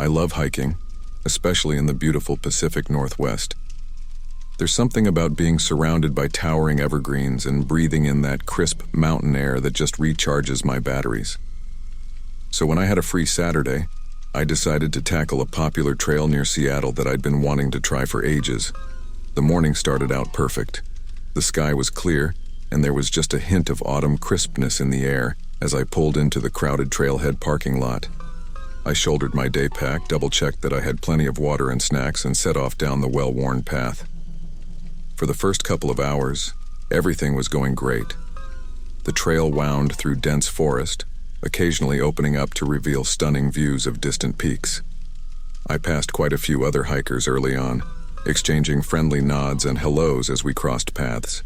I love hiking, especially in the beautiful Pacific Northwest. There's something about being surrounded by towering evergreens and breathing in that crisp mountain air that just recharges my batteries. So when I had a free Saturday, I decided to tackle a popular trail near Seattle that I'd been wanting to try for ages. The morning started out perfect. The sky was clear, and there was just a hint of autumn crispness in the air as I pulled into the crowded trailhead parking lot. I shouldered my day pack, double-checked that I had plenty of water and snacks, and set off down the well-worn path. For the first couple of hours, everything was going great. The trail wound through dense forest, occasionally opening up to reveal stunning views of distant peaks. I passed quite a few other hikers early on, exchanging friendly nods and hellos as we crossed paths.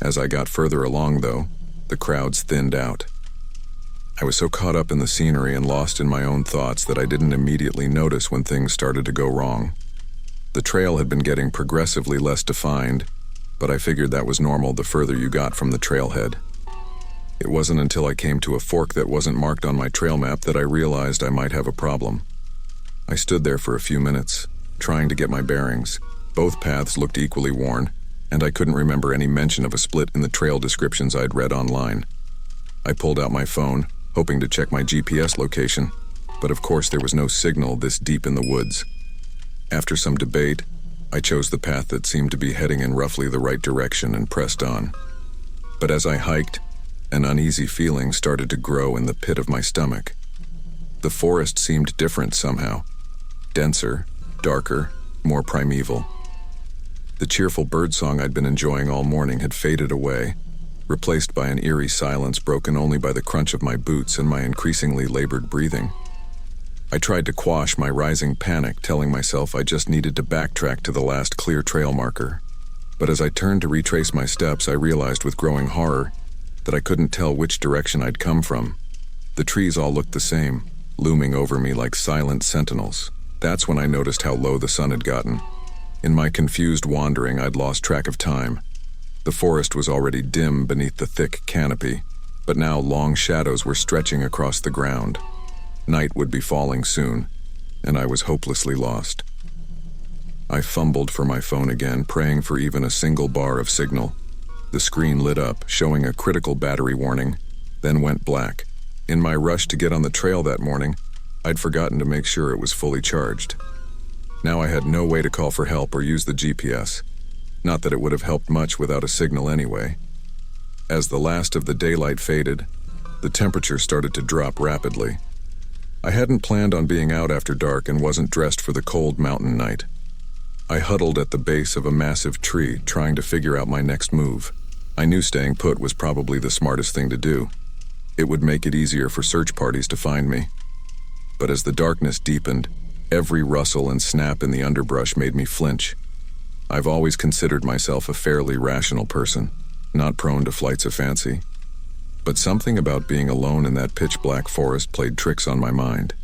As I got further along, though, the crowds thinned out. I was so caught up in the scenery and lost in my own thoughts that I didn't immediately notice when things started to go wrong. The trail had been getting progressively less defined, but I figured that was normal the further you got from the trailhead. It wasn't until I came to a fork that wasn't marked on my trail map that I realized I might have a problem. I stood there for a few minutes, trying to get my bearings. Both paths looked equally worn, and I couldn't remember any mention of a split in the trail descriptions I'd read online. I pulled out my phone, hoping to check my GPS location, but of course there was no signal this deep in the woods. After some debate, I chose the path that seemed to be heading in roughly the right direction and pressed on. But as I hiked, an uneasy feeling started to grow in the pit of my stomach. The forest seemed different somehow. Denser, darker, more primeval. The cheerful birdsong I'd been enjoying all morning had faded away, replaced by an eerie silence broken only by the crunch of my boots and my increasingly labored breathing. I tried to quash my rising panic, telling myself I just needed to backtrack to the last clear trail marker. But as I turned to retrace my steps, I realized with growing horror that I couldn't tell which direction I'd come from. The trees all looked the same, looming over me like silent sentinels. That's when I noticed how low the sun had gotten. In my confused wandering, I'd lost track of time. The forest was already dim beneath the thick canopy, but now long shadows were stretching across the ground. Night would be falling soon, and I was hopelessly lost. I fumbled for my phone again, praying for even a single bar of signal. The screen lit up, showing a critical battery warning, then went black. In my rush to get on the trail that morning, I'd forgotten to make sure it was fully charged. Now I had no way to call for help or use the GPS. Not that it would have helped much without a signal anyway. As the last of the daylight faded, the temperature started to drop rapidly. I hadn't planned on being out after dark and wasn't dressed for the cold mountain night. I huddled at the base of a massive tree, trying to figure out my next move. I knew staying put was probably the smartest thing to do. It would make it easier for search parties to find me. But as the darkness deepened, every rustle and snap in the underbrush made me flinch. I've always considered myself a fairly rational person, not prone to flights of fancy. But something about being alone in that pitch-black forest played tricks on my mind.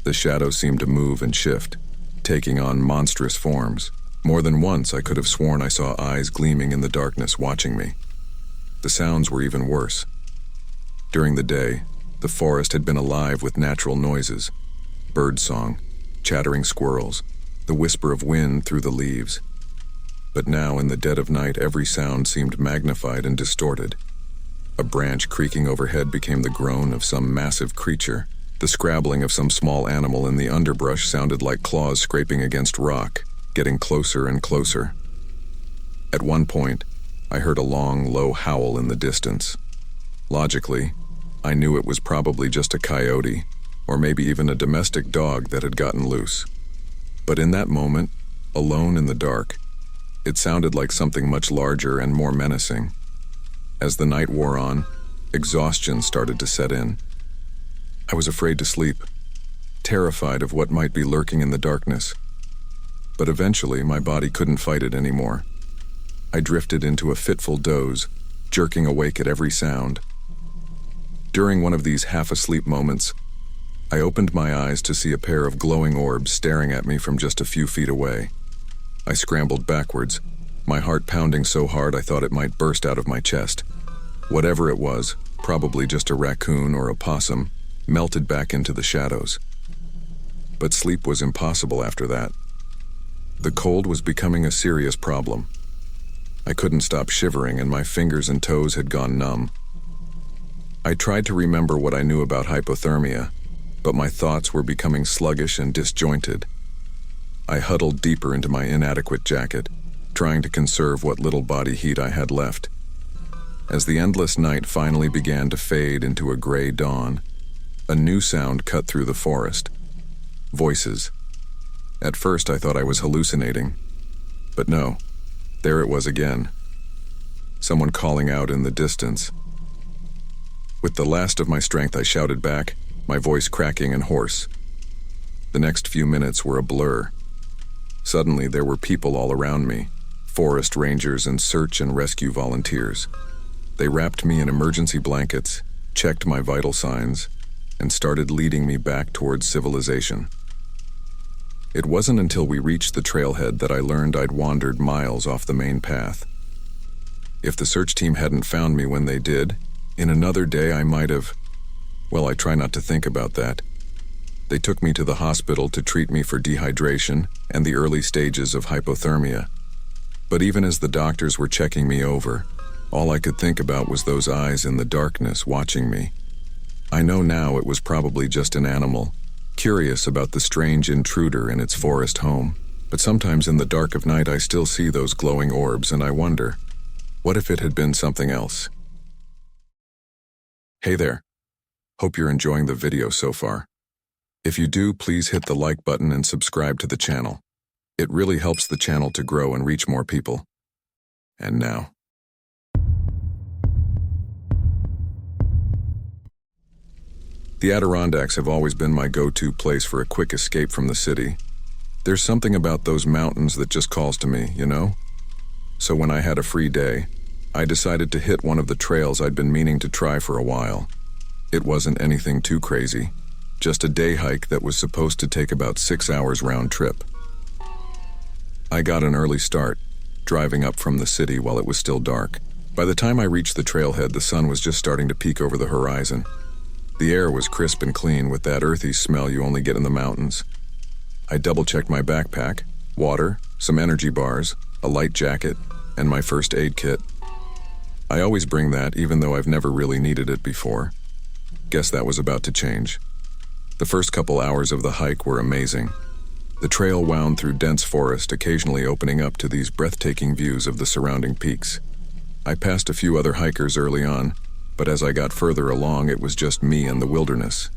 The shadows seemed to move and shift, taking on monstrous forms. More than once I could have sworn I saw eyes gleaming in the darkness watching me. The sounds were even worse. During the day, the forest had been alive with natural noises, birdsong, chattering squirrels, the whisper of wind through the leaves. But now, in the dead of night, every sound seemed magnified and distorted. A branch creaking overhead became the groan of some massive creature. The scrabbling of some small animal in the underbrush sounded like claws scraping against rock, getting closer and closer. At one point, I heard a long, low howl in the distance. Logically, I knew it was probably just a coyote, or maybe even a domestic dog that had gotten loose. But in that moment, alone in the dark, it sounded like something much larger and more menacing. As the night wore on, exhaustion started to set in. I was afraid to sleep, terrified of what might be lurking in the darkness. But eventually, my body couldn't fight it anymore. I drifted into a fitful doze, jerking awake at every sound. During one of these half-asleep moments, I opened my eyes to see a pair of glowing orbs staring at me from just a few feet away. I scrambled backwards, my heart pounding so hard I thought it might burst out of my chest. Whatever it was, probably just a raccoon or a possum, melted back into the shadows. but sleep was impossible after that. The cold was becoming a serious problem. I couldn't stop shivering and my fingers and toes had gone numb. I tried to remember what I knew about hypothermia, but my thoughts were becoming sluggish and disjointed. I huddled deeper into my inadequate jacket, trying to conserve what little body heat I had left. As the endless night finally began to fade into a gray dawn, a new sound cut through the forest. Voices. At first I thought I was hallucinating, but no, there it was again. Someone calling out in the distance. With the last of my strength I shouted back, my voice cracking and hoarse. The next few minutes were a blur. Suddenly there were people all around me, forest rangers and search and rescue volunteers. They wrapped me in emergency blankets, checked my vital signs, and started leading me back towards civilization. It wasn't until we reached the trailhead that I learned I'd wandered miles off the main path. If the search team hadn't found me when they did, in another day I might have... Well, I try not to think about that. They took me to the hospital to treat me for dehydration and the early stages of hypothermia. But even as the doctors were checking me over, all I could think about was those eyes in the darkness watching me. I know now it was probably just an animal, curious about the strange intruder in its forest home, but sometimes in the dark of night I still see those glowing orbs and I wonder, what if it had been something else? Hey there. Hope you're enjoying the video so far. If you do, please hit the like button and subscribe to the channel. It really helps the channel to grow and reach more people. And now. The Adirondacks have always been my go-to place for a quick escape from the city. There's something about those mountains that just calls to me, you know? So when I had a free day, I decided to hit one of the trails I'd been meaning to try for a while. It wasn't anything too crazy, just a day hike that was supposed to take about 6 hours round trip. I got an early start, driving up from the city while it was still dark. By the time I reached the trailhead, the sun was just starting to peek over the horizon. The air was crisp and clean with that earthy smell you only get in the mountains. I double-checked my backpack, water, some energy bars, a light jacket, and my first aid kit. I always bring that even though I've never really needed it before. Guess that was about to change. The first couple hours of the hike were amazing. The trail wound through dense forest, occasionally opening up to these breathtaking views of the surrounding peaks. I passed a few other hikers early on, but as I got further along, it was just me and the wilderness.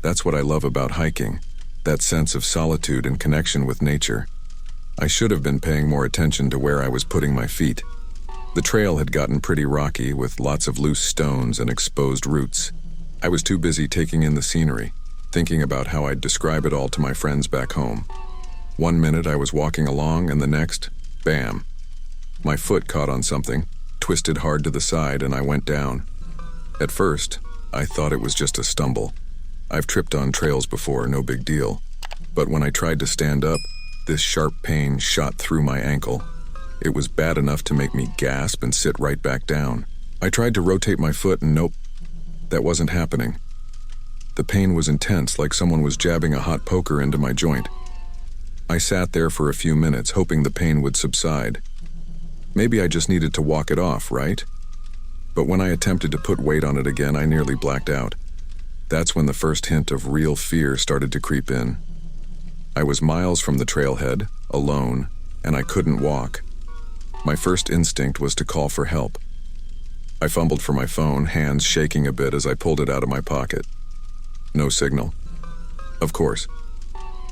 That's what I love about hiking, that sense of solitude and connection with nature. I should have been paying more attention to where I was putting my feet. The trail had gotten pretty rocky with lots of loose stones and exposed roots. I was too busy taking in the scenery, thinking about how I'd describe it all to my friends back home. One minute I was walking along and the next, bam. My foot caught on something, twisted hard to the side, and I went down. At first, I thought it was just a stumble. I've tripped on trails before, no big deal. But when I tried to stand up, this sharp pain shot through my ankle. It was bad enough to make me gasp and sit right back down. I tried to rotate my foot and nope, that wasn't happening. The pain was intense, like someone was jabbing a hot poker into my joint. I sat there for a few minutes, hoping the pain would subside. Maybe I just needed to walk it off, right? But when I attempted to put weight on it again, I nearly blacked out. That's when the first hint of real fear started to creep in. I was miles from the trailhead, alone, and I couldn't walk. My first instinct was to call for help. I fumbled for my phone, hands shaking a bit as I pulled it out of my pocket. No signal. Of course.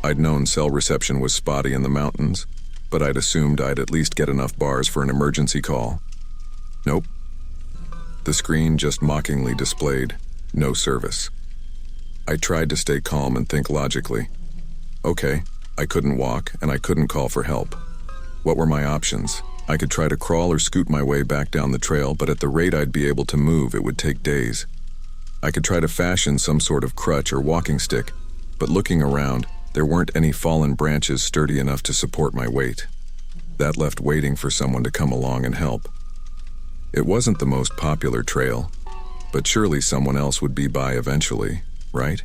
I'd known cell reception was spotty in the mountains, but I'd assumed I'd at least get enough bars for an emergency call. Nope. The screen just mockingly displayed, no service. I tried to stay calm and think logically. Okay, I couldn't walk and I couldn't call for help. What were my options? I could try to crawl or scoot my way back down the trail, but at the rate I'd be able to move, it would take days. I could try to fashion some sort of crutch or walking stick, but looking around, there weren't any fallen branches sturdy enough to support my weight. That left waiting for someone to come along and help. It wasn't the most popular trail, but surely someone else would be by eventually, right?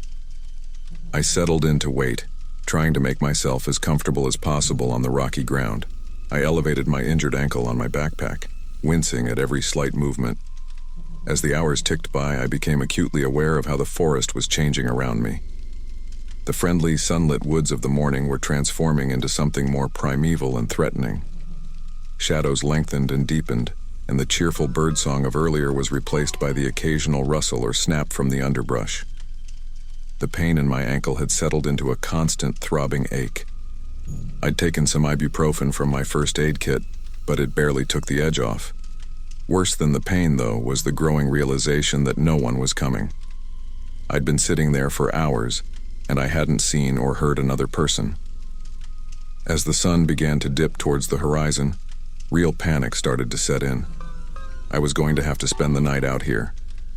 I settled in to wait, trying to make myself as comfortable as possible on the rocky ground. I elevated my injured ankle on my backpack, wincing at every slight movement. As the hours ticked by, I became acutely aware of how the forest was changing around me. The friendly, sunlit woods of the morning were transforming into something more primeval and threatening. Shadows lengthened and deepened, and the cheerful birdsong of earlier was replaced by the occasional rustle or snap from the underbrush. The pain in my ankle had settled into a constant throbbing ache. I'd taken some ibuprofen from my first aid kit, but it barely took the edge off. Worse than the pain, though, was the growing realization that no one was coming. I'd been sitting there for hours, and I hadn't seen or heard another person. As the sun began to dip towards the horizon, real panic started to set in. I was going to have to spend the night out here,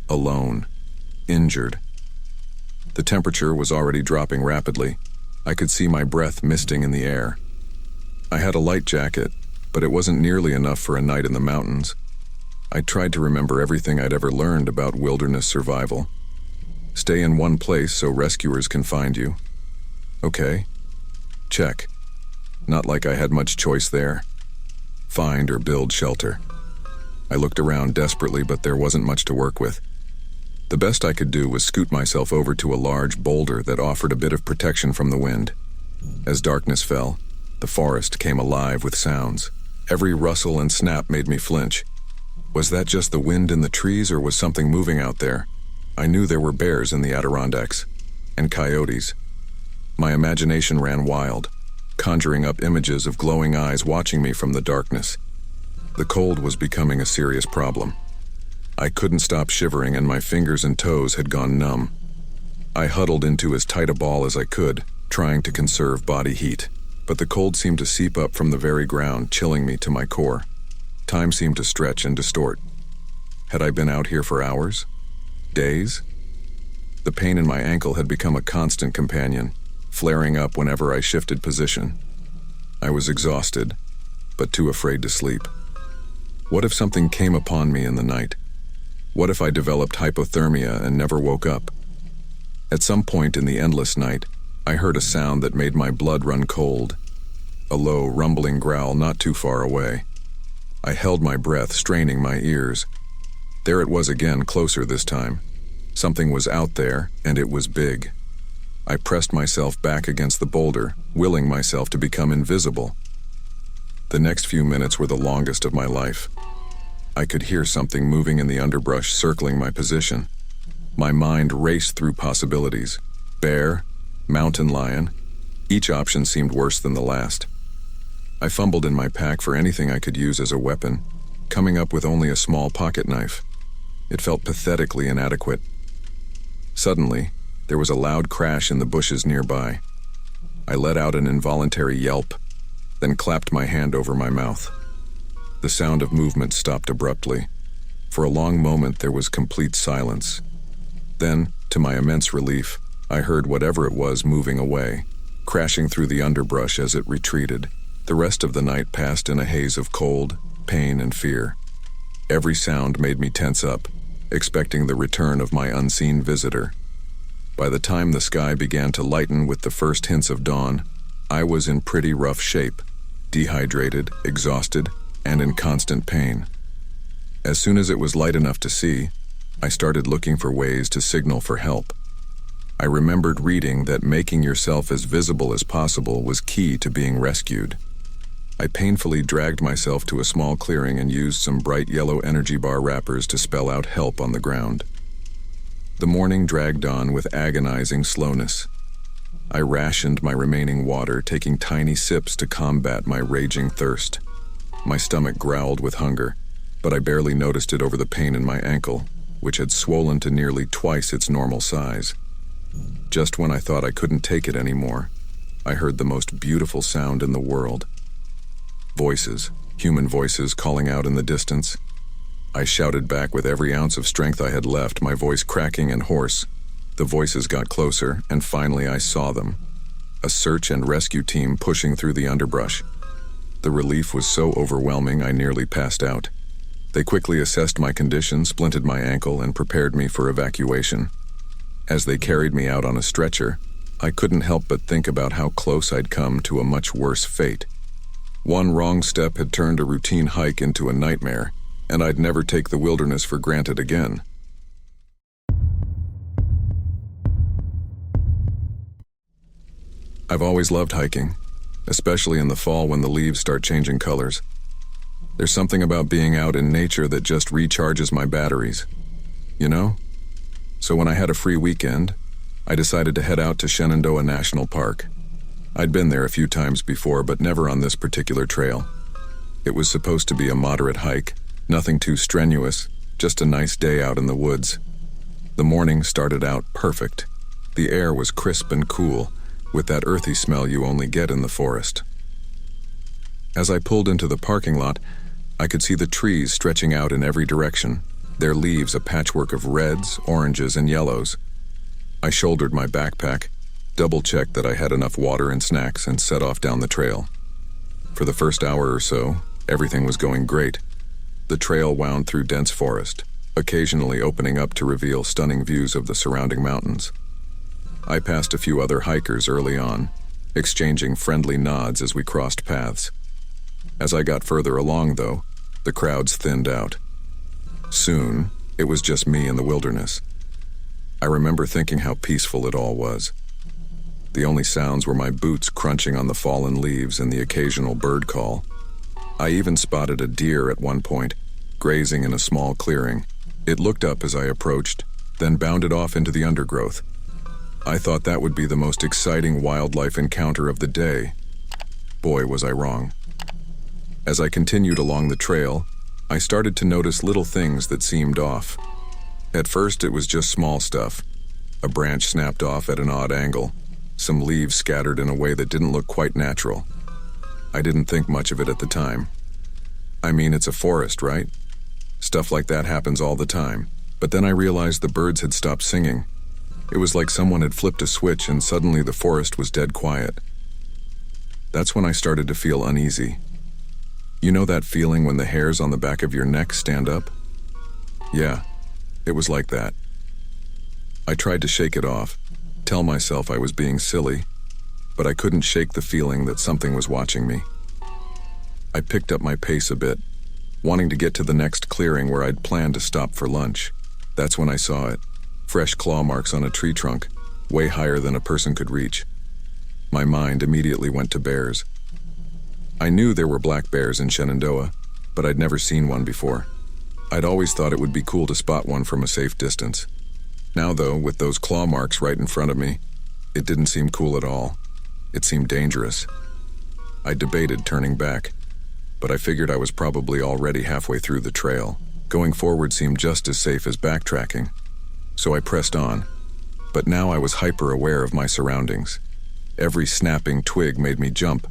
alone, injured. The temperature was already dropping rapidly. I could see my breath misting in the air. I had a light jacket, but it wasn't nearly enough for a night in the mountains. I tried to remember everything I'd ever learned about wilderness survival. Stay in one place so rescuers can find you. Okay. Check. Not like I had much choice there. Find or build shelter. I looked around desperately, but there wasn't much to work with. The best I could do was scoot myself over to a large boulder that offered a bit of protection from the wind. As darkness fell, the forest came alive with sounds. Every rustle and snap made me flinch. Was that just the wind in the trees, or was something moving out there? I knew there were bears in the Adirondacks, and coyotes. My imagination ran wild, conjuring up images of glowing eyes watching me from the darkness. The cold was becoming a serious problem. I couldn't stop shivering, and my fingers and toes had gone numb. I huddled into as tight a ball as I could, trying to conserve body heat, but the cold seemed to seep up from the very ground, chilling me to my core. Time seemed to stretch and distort. Had I been out here for hours? Days? The pain in my ankle had become a constant companion, flaring up whenever I shifted position. I was exhausted, but too afraid to sleep. What if something came upon me in the night? What if I developed hypothermia and never woke up? At some point in the endless night, I heard a sound that made my blood run cold. A low, rumbling growl not too far away. I held my breath, straining my ears. There it was again, closer this time. Something was out there, and it was big. I pressed myself back against the boulder, willing myself to become invisible. The next few minutes were the longest of my life. I could hear something moving in the underbrush, circling my position. My mind raced through possibilities. Bear, mountain lion. Each option seemed worse than the last. I fumbled in my pack for anything I could use as a weapon, coming up with only a small pocket knife. It felt pathetically inadequate. Suddenly, there was a loud crash in the bushes nearby. I let out an involuntary yelp, then clapped my hand over my mouth. The sound of movement stopped abruptly. For a long moment, there was complete silence. Then, to my immense relief, I heard whatever it was moving away, crashing through the underbrush as it retreated. The rest of the night passed in a haze of cold, pain, and fear. Every sound made me tense up, expecting the return of my unseen visitor. By the time the sky began to lighten with the first hints of dawn, I was in pretty rough shape, dehydrated, exhausted, and in constant pain. As soon as it was light enough to see, I started looking for ways to signal for help. I remembered reading that making yourself as visible as possible was key to being rescued. I painfully dragged myself to a small clearing and used some bright yellow energy bar wrappers to spell out help on the ground. The morning dragged on with agonizing slowness. I rationed my remaining water, taking tiny sips to combat my raging thirst. My stomach growled with hunger, but I barely noticed it over the pain in my ankle, which had swollen to nearly twice its normal size. Just when I thought I couldn't take it anymore, I heard the most beautiful sound in the world. Voices, human voices calling out in the distance. I shouted back with every ounce of strength I had left, my voice cracking and hoarse. The voices got closer, and finally I saw them. A search and rescue team pushing through the underbrush. The relief was so overwhelming I nearly passed out. They quickly assessed my condition, splinted my ankle, and prepared me for evacuation. As they carried me out on a stretcher, I couldn't help but think about how close I'd come to a much worse fate. One wrong step had turned a routine hike into a nightmare, and I'd never take the wilderness for granted again. I've always loved hiking, especially in the fall when the leaves start changing colors. There's something about being out in nature that just recharges my batteries, you know? So when I had a free weekend, I decided to head out to Shenandoah National Park. I'd been there a few times before, but never on this particular trail. It was supposed to be a moderate hike, nothing too strenuous, just a nice day out in the woods. The morning started out perfect. The air was crisp and cool, with that earthy smell you only get in the forest. As I pulled into the parking lot, I could see the trees stretching out in every direction, their leaves a patchwork of reds, oranges, and yellows. I shouldered my backpack, double-checked that I had enough water and snacks, and set off down the trail. For the first hour or so, everything was going great. The trail wound through dense forest, occasionally opening up to reveal stunning views of the surrounding mountains. I passed a few other hikers early on, exchanging friendly nods as we crossed paths. As I got further along, though, the crowds thinned out. Soon, it was just me in the wilderness. I remember thinking how peaceful it all was. The only sounds were my boots crunching on the fallen leaves and the occasional bird call. I even spotted a deer at one point, grazing in a small clearing. It looked up as I approached, then bounded off into the undergrowth. I thought that would be the most exciting wildlife encounter of the day. Boy, was I wrong. As I continued along the trail, I started to notice little things that seemed off. At first, it was just small stuff. A branch snapped off at an odd angle, some leaves scattered in a way that didn't look quite natural. I didn't think much of it at the time. I mean, it's a forest, right? Stuff like that happens all the time. But then I realized the birds had stopped singing. It was like someone had flipped a switch and suddenly the forest was dead quiet. That's when I started to feel uneasy. You know that feeling when the hairs on the back of your neck stand up? Yeah, it was like that. I tried to shake it off, tell myself I was being silly, but I couldn't shake the feeling that something was watching me. I picked up my pace a bit, wanting to get to the next clearing where I'd planned to stop for lunch. That's when I saw it, fresh claw marks on a tree trunk, way higher than a person could reach. My mind immediately went to bears. I knew there were black bears in Shenandoah, but I'd never seen one before. I'd always thought it would be cool to spot one from a safe distance. Now though, with those claw marks right in front of me, it didn't seem cool at all. It seemed dangerous. I debated turning back, but I figured I was probably already halfway through the trail. Going forward seemed just as safe as backtracking. So I pressed on, but now I was hyper-aware of my surroundings. Every snapping twig made me jump.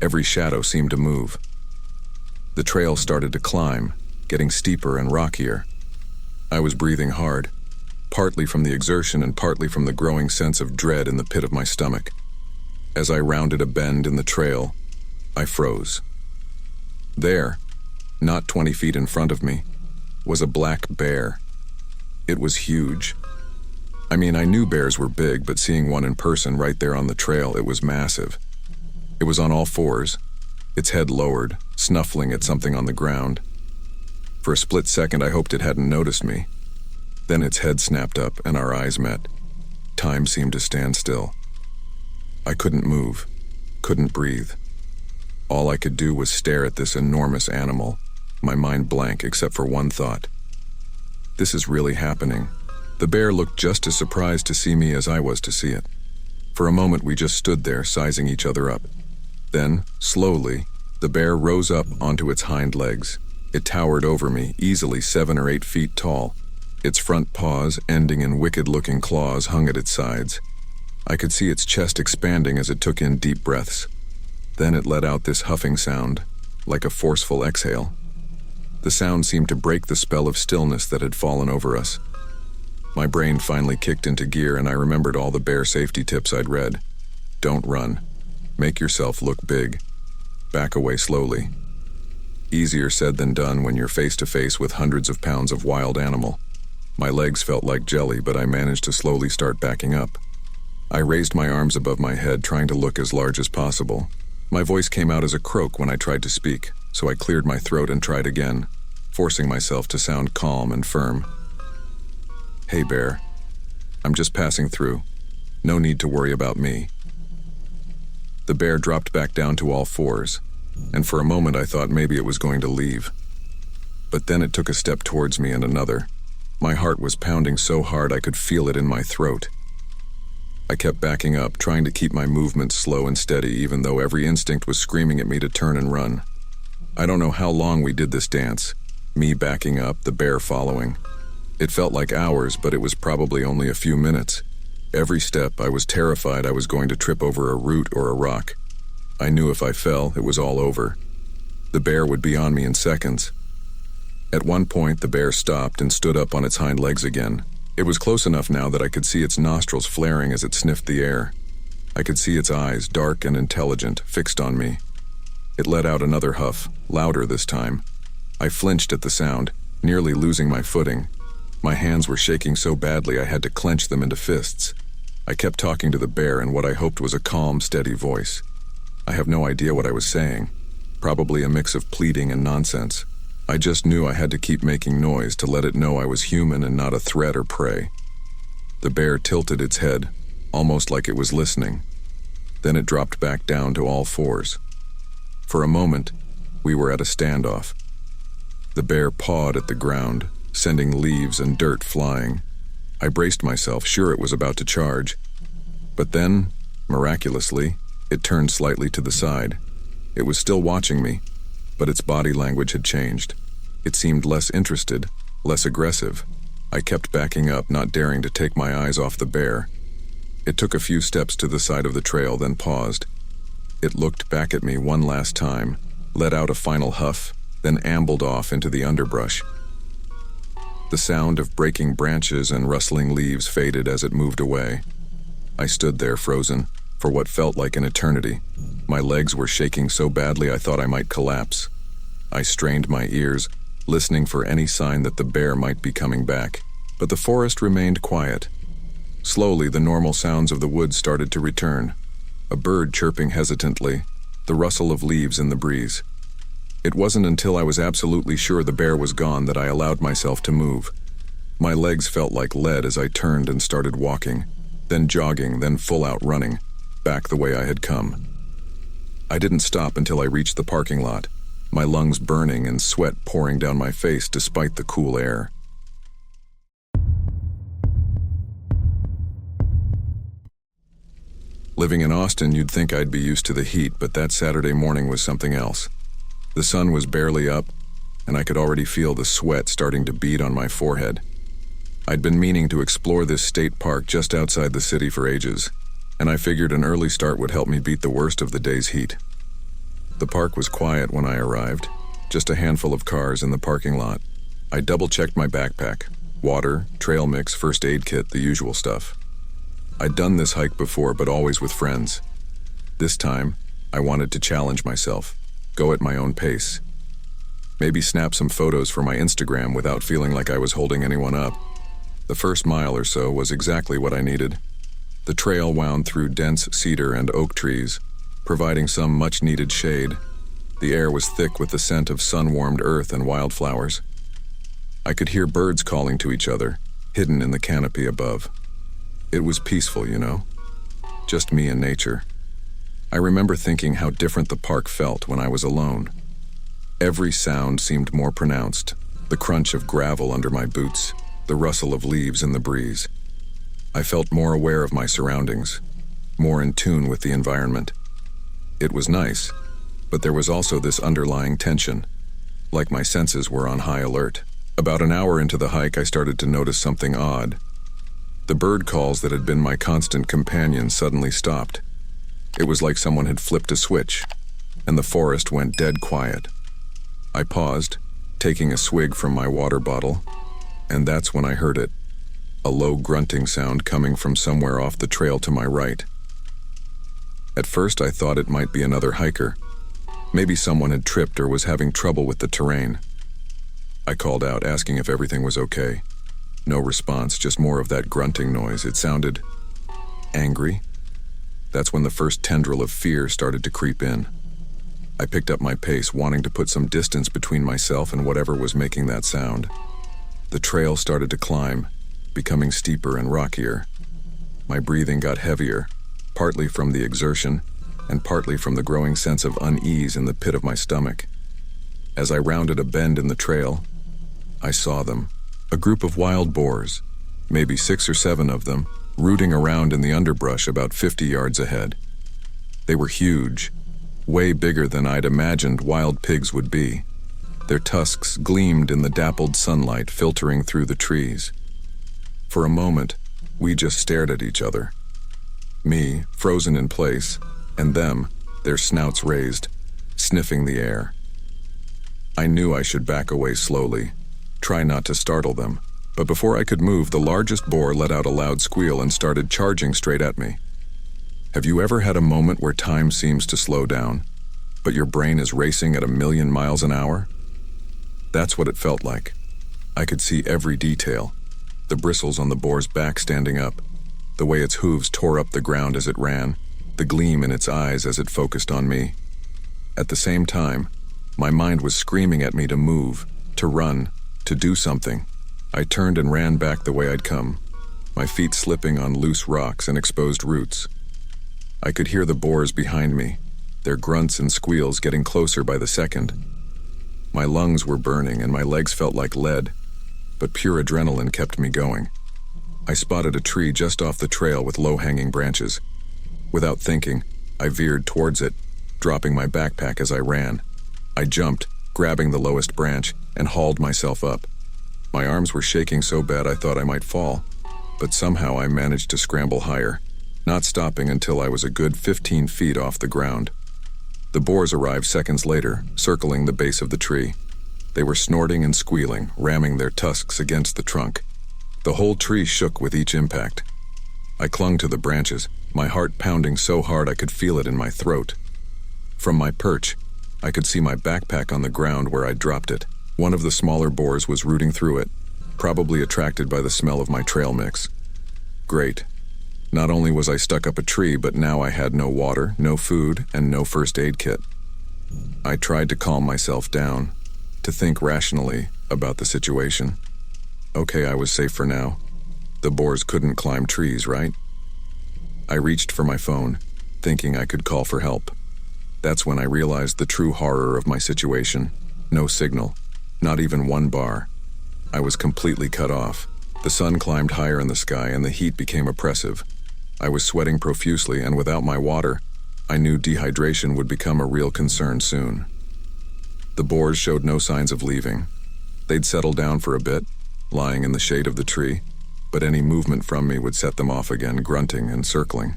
Every shadow seemed to move. The trail started to climb, getting steeper and rockier. I was breathing hard, partly from the exertion and partly from the growing sense of dread in the pit of my stomach. As I rounded a bend in the trail, I froze. There, not 20 feet in front of me, was a black bear. It was huge. I mean, I knew bears were big, but seeing one in person right there on the trail, it was massive. It was on all fours, its head lowered, snuffling at something on the ground. For a split second, I hoped it hadn't noticed me. Then its head snapped up and our eyes met. Time seemed to stand still. I couldn't move, couldn't breathe. All I could do was stare at this enormous animal, my mind blank except for one thought. This is really happening. The bear looked just as surprised to see me as I was to see it. For a moment, we just stood there, sizing each other up. Then, slowly, the bear rose up onto its hind legs. It towered over me, easily 7 or 8 feet tall. Its front paws, ending in wicked-looking claws, hung at its sides. I could see its chest expanding as it took in deep breaths. Then it let out this huffing sound, like a forceful exhale. The sound seemed to break the spell of stillness that had fallen over us. My brain finally kicked into gear and I remembered all the bear safety tips I'd read. Don't run. Make yourself look big. Back away slowly. Easier said than done when you're face to face with hundreds of pounds of wild animal. My legs felt like jelly, but I managed to slowly start backing up. I raised my arms above my head, trying to look as large as possible. My voice came out as a croak when I tried to speak, so I cleared my throat and tried again, forcing myself to sound calm and firm. "Hey, bear. I'm just passing through. No need to worry about me." The bear dropped back down to all fours, and for a moment I thought maybe it was going to leave. But then it took a step towards me and another. My heart was pounding so hard I could feel it in my throat. I kept backing up, trying to keep my movements slow and steady, even though every instinct was screaming at me to turn and run. I don't know how long we did this dance, me backing up, the bear following. It felt like hours, but it was probably only a few minutes. Every step, I was terrified I was going to trip over a root or a rock. I knew if I fell, it was all over. The bear would be on me in seconds. At one point, the bear stopped and stood up on its hind legs again. It was close enough now that I could see its nostrils flaring as it sniffed the air. I could see its eyes, dark and intelligent, fixed on me. It let out another huff, louder this time. I flinched at the sound, nearly losing my footing. My hands were shaking so badly I had to clench them into fists. I kept talking to the bear in what I hoped was a calm, steady voice. I have no idea what I was saying. Probably a mix of pleading and nonsense. I just knew I had to keep making noise to let it know I was human and not a threat or prey. The bear tilted its head, almost like it was listening. Then it dropped back down to all fours. For a moment, we were at a standoff. The bear pawed at the ground, sending leaves and dirt flying. I braced myself, sure it was about to charge. But then, miraculously, it turned slightly to the side. It was still watching me, but its body language had changed. It seemed less interested, less aggressive. I kept backing up, not daring to take my eyes off the bear. It took a few steps to the side of the trail, then paused. It looked back at me one last time, let out a final huff, then ambled off into the underbrush. The sound of breaking branches and rustling leaves faded as it moved away. I stood there frozen, for what felt like an eternity. My legs were shaking so badly I thought I might collapse. I strained my ears, listening for any sign that the bear might be coming back. But the forest remained quiet. Slowly, the normal sounds of the woods started to return. A bird chirping hesitantly, the rustle of leaves in the breeze. It wasn't until I was absolutely sure the bear was gone that I allowed myself to move. My legs felt like lead as I turned and started walking, then jogging, then full-out running, back the way I had come. I didn't stop until I reached the parking lot, my lungs burning and sweat pouring down my face despite the cool air. Living in Austin, you'd think I'd be used to the heat, but that Saturday morning was something else. The sun was barely up, and I could already feel the sweat starting to bead on my forehead. I'd been meaning to explore this state park just outside the city for ages, and I figured an early start would help me beat the worst of the day's heat. The park was quiet when I arrived, just a handful of cars in the parking lot. I double-checked my backpack, water, trail mix, first aid kit, the usual stuff. I'd done this hike before, but always with friends. This time, I wanted to challenge myself, go at my own pace. Maybe snap some photos for my Instagram without feeling like I was holding anyone up. The first mile or so was exactly what I needed. The trail wound through dense cedar and oak trees, providing some much-needed shade. The air was thick with the scent of sun-warmed earth and wildflowers. I could hear birds calling to each other, hidden in the canopy above. It was peaceful, you know, just me and nature. I remember thinking how different the park felt when I was alone. Every sound seemed more pronounced, the crunch of gravel under my boots, the rustle of leaves in the breeze. I felt more aware of my surroundings, more in tune with the environment. It was nice, but there was also this underlying tension, like my senses were on high alert. About an hour into the hike, I started to notice something odd. The bird calls that had been my constant companion suddenly stopped. It was like someone had flipped a switch, and the forest went dead quiet. I paused, taking a swig from my water bottle, and that's when I heard it, a low grunting sound coming from somewhere off the trail to my right. At first I thought it might be another hiker. Maybe someone had tripped or was having trouble with the terrain. I called out, asking if everything was okay. No response, just more of that grunting noise. It sounded Angry? That's when the first tendril of fear started to creep in. I picked up my pace, wanting to put some distance between myself and whatever was making that sound. The trail started to climb, becoming steeper and rockier. My breathing got heavier, partly from the exertion and partly from the growing sense of unease in the pit of my stomach. As I rounded a bend in the trail, I saw them, a group of wild boars, maybe 6 or 7 of them, rooting around in the underbrush about 50 yards ahead. They were huge, way bigger than I'd imagined wild pigs would be. Their tusks gleamed in the dappled sunlight filtering through the trees. For a moment, we just stared at each other. Me, frozen in place, and them, their snouts raised, sniffing the air. I knew I should back away slowly, try not to startle them, but before I could move, the largest boar let out a loud squeal and started charging straight at me. Have you ever had a moment where time seems to slow down, but your brain is racing at 1,000,000 miles an hour? That's what it felt like. I could see every detail, the bristles on the boar's back standing up, the way its hooves tore up the ground as it ran, the gleam in its eyes as it focused on me. At the same time, my mind was screaming at me to move, to run, to do something. I turned and ran back the way I'd come, my feet slipping on loose rocks and exposed roots. I could hear the boars behind me, their grunts and squeals getting closer by the second. My lungs were burning and my legs felt like lead, but pure adrenaline kept me going. I spotted a tree just off the trail with low-hanging branches. Without thinking, I veered towards it, dropping my backpack as I ran. I jumped, grabbing the lowest branch, and hauled myself up. My arms were shaking so bad I thought I might fall, but somehow I managed to scramble higher, not stopping until I was a good 15 feet off the ground. The boars arrived seconds later, circling the base of the tree. They were snorting and squealing, ramming their tusks against the trunk. The whole tree shook with each impact. I clung to the branches, my heart pounding so hard I could feel it in my throat. From my perch, I could see my backpack on the ground where I'd dropped it. One of the smaller boars was rooting through it, probably attracted by the smell of my trail mix. Great. Not only was I stuck up a tree, but now I had no water, no food, and no first aid kit. I tried to calm myself down, to think rationally about the situation. Okay, I was safe for now. The boars couldn't climb trees, right? I reached for my phone, thinking I could call for help. That's when I realized the true horror of my situation. No signal, not even one bar. I was completely cut off. The sun climbed higher in the sky and the heat became oppressive. I was sweating profusely, and without my water, I knew dehydration would become a real concern soon. The boars showed no signs of leaving. They'd settled down for a bit, lying in the shade of the tree, but any movement from me would set them off again, grunting and circling.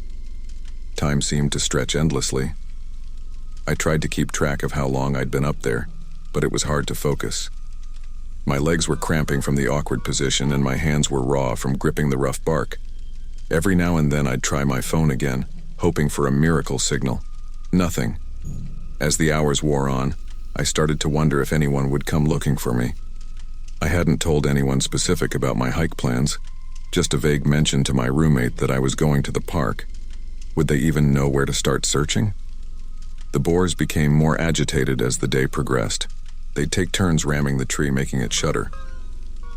Time seemed to stretch endlessly. I tried to keep track of how long I'd been up there, but it was hard to focus. My legs were cramping from the awkward position and my hands were raw from gripping the rough bark. Every now and then I'd try my phone again, hoping for a miracle signal. Nothing. As the hours wore on, I started to wonder if anyone would come looking for me. I hadn't told anyone specific about my hike plans, just a vague mention to my roommate that I was going to the park. Would they even know where to start searching? The boars became more agitated as the day progressed. They'd take turns ramming the tree, making it shudder.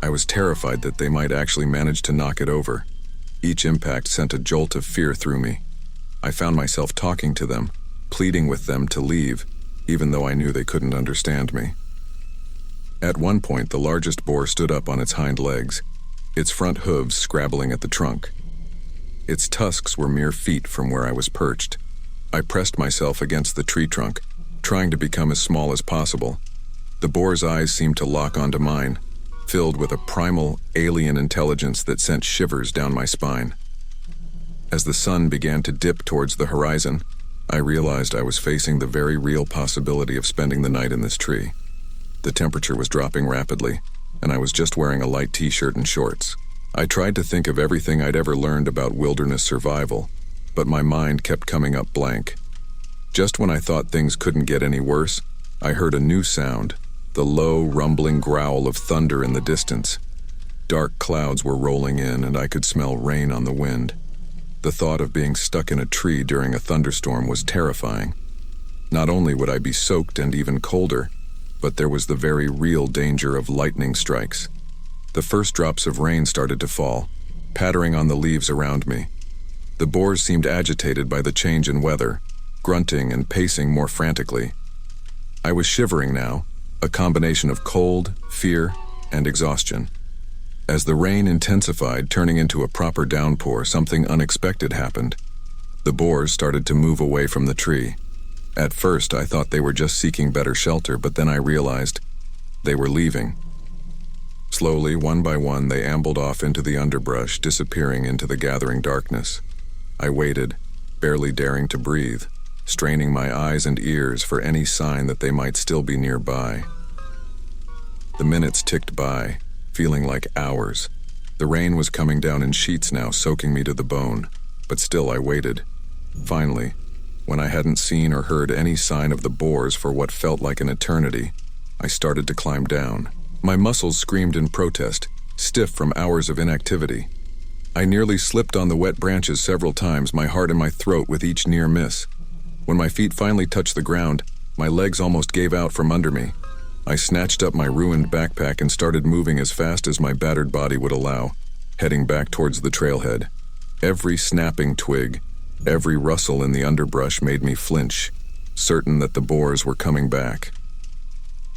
I was terrified that they might actually manage to knock it over. Each impact sent a jolt of fear through me. I found myself talking to them, pleading with them to leave, even though I knew they couldn't understand me. At one point, the largest boar stood up on its hind legs, its front hooves scrabbling at the trunk. Its tusks were mere feet from where I was perched. I pressed myself against the tree trunk, trying to become as small as possible. The boar's eyes seemed to lock onto mine, filled with a primal, alien intelligence that sent shivers down my spine. As the sun began to dip towards the horizon, I realized I was facing the very real possibility of spending the night in this tree. The temperature was dropping rapidly, and I was just wearing a light t-shirt and shorts. I tried to think of everything I'd ever learned about wilderness survival, but my mind kept coming up blank. Just when I thought things couldn't get any worse, I heard a new sound, the low, rumbling growl of thunder in the distance. Dark clouds were rolling in, and I could smell rain on the wind. The thought of being stuck in a tree during a thunderstorm was terrifying. Not only would I be soaked and even colder, but there was the very real danger of lightning strikes. The first drops of rain started to fall, pattering on the leaves around me. The boars seemed agitated by the change in weather, grunting and pacing more frantically. I was shivering now, a combination of cold, fear, and exhaustion. As the rain intensified, turning into a proper downpour, something unexpected happened. The boars started to move away from the tree. At first, I thought they were just seeking better shelter, but then I realized they were leaving. Slowly, one by one, they ambled off into the underbrush, disappearing into the gathering darkness. I waited, barely daring to breathe, straining my eyes and ears for any sign that they might still be nearby. The minutes ticked by, feeling like hours. The rain was coming down in sheets now, soaking me to the bone, but still I waited. Finally, when I hadn't seen or heard any sign of the boars for what felt like an eternity, I started to climb down. My muscles screamed in protest, stiff from hours of inactivity. I nearly slipped on the wet branches several times, my heart in my throat with each near miss. When my feet finally touched the ground, my legs almost gave out from under me. I snatched up my ruined backpack and started moving as fast as my battered body would allow, heading back towards the trailhead. Every snapping twig, every rustle in the underbrush made me flinch, certain that the boars were coming back.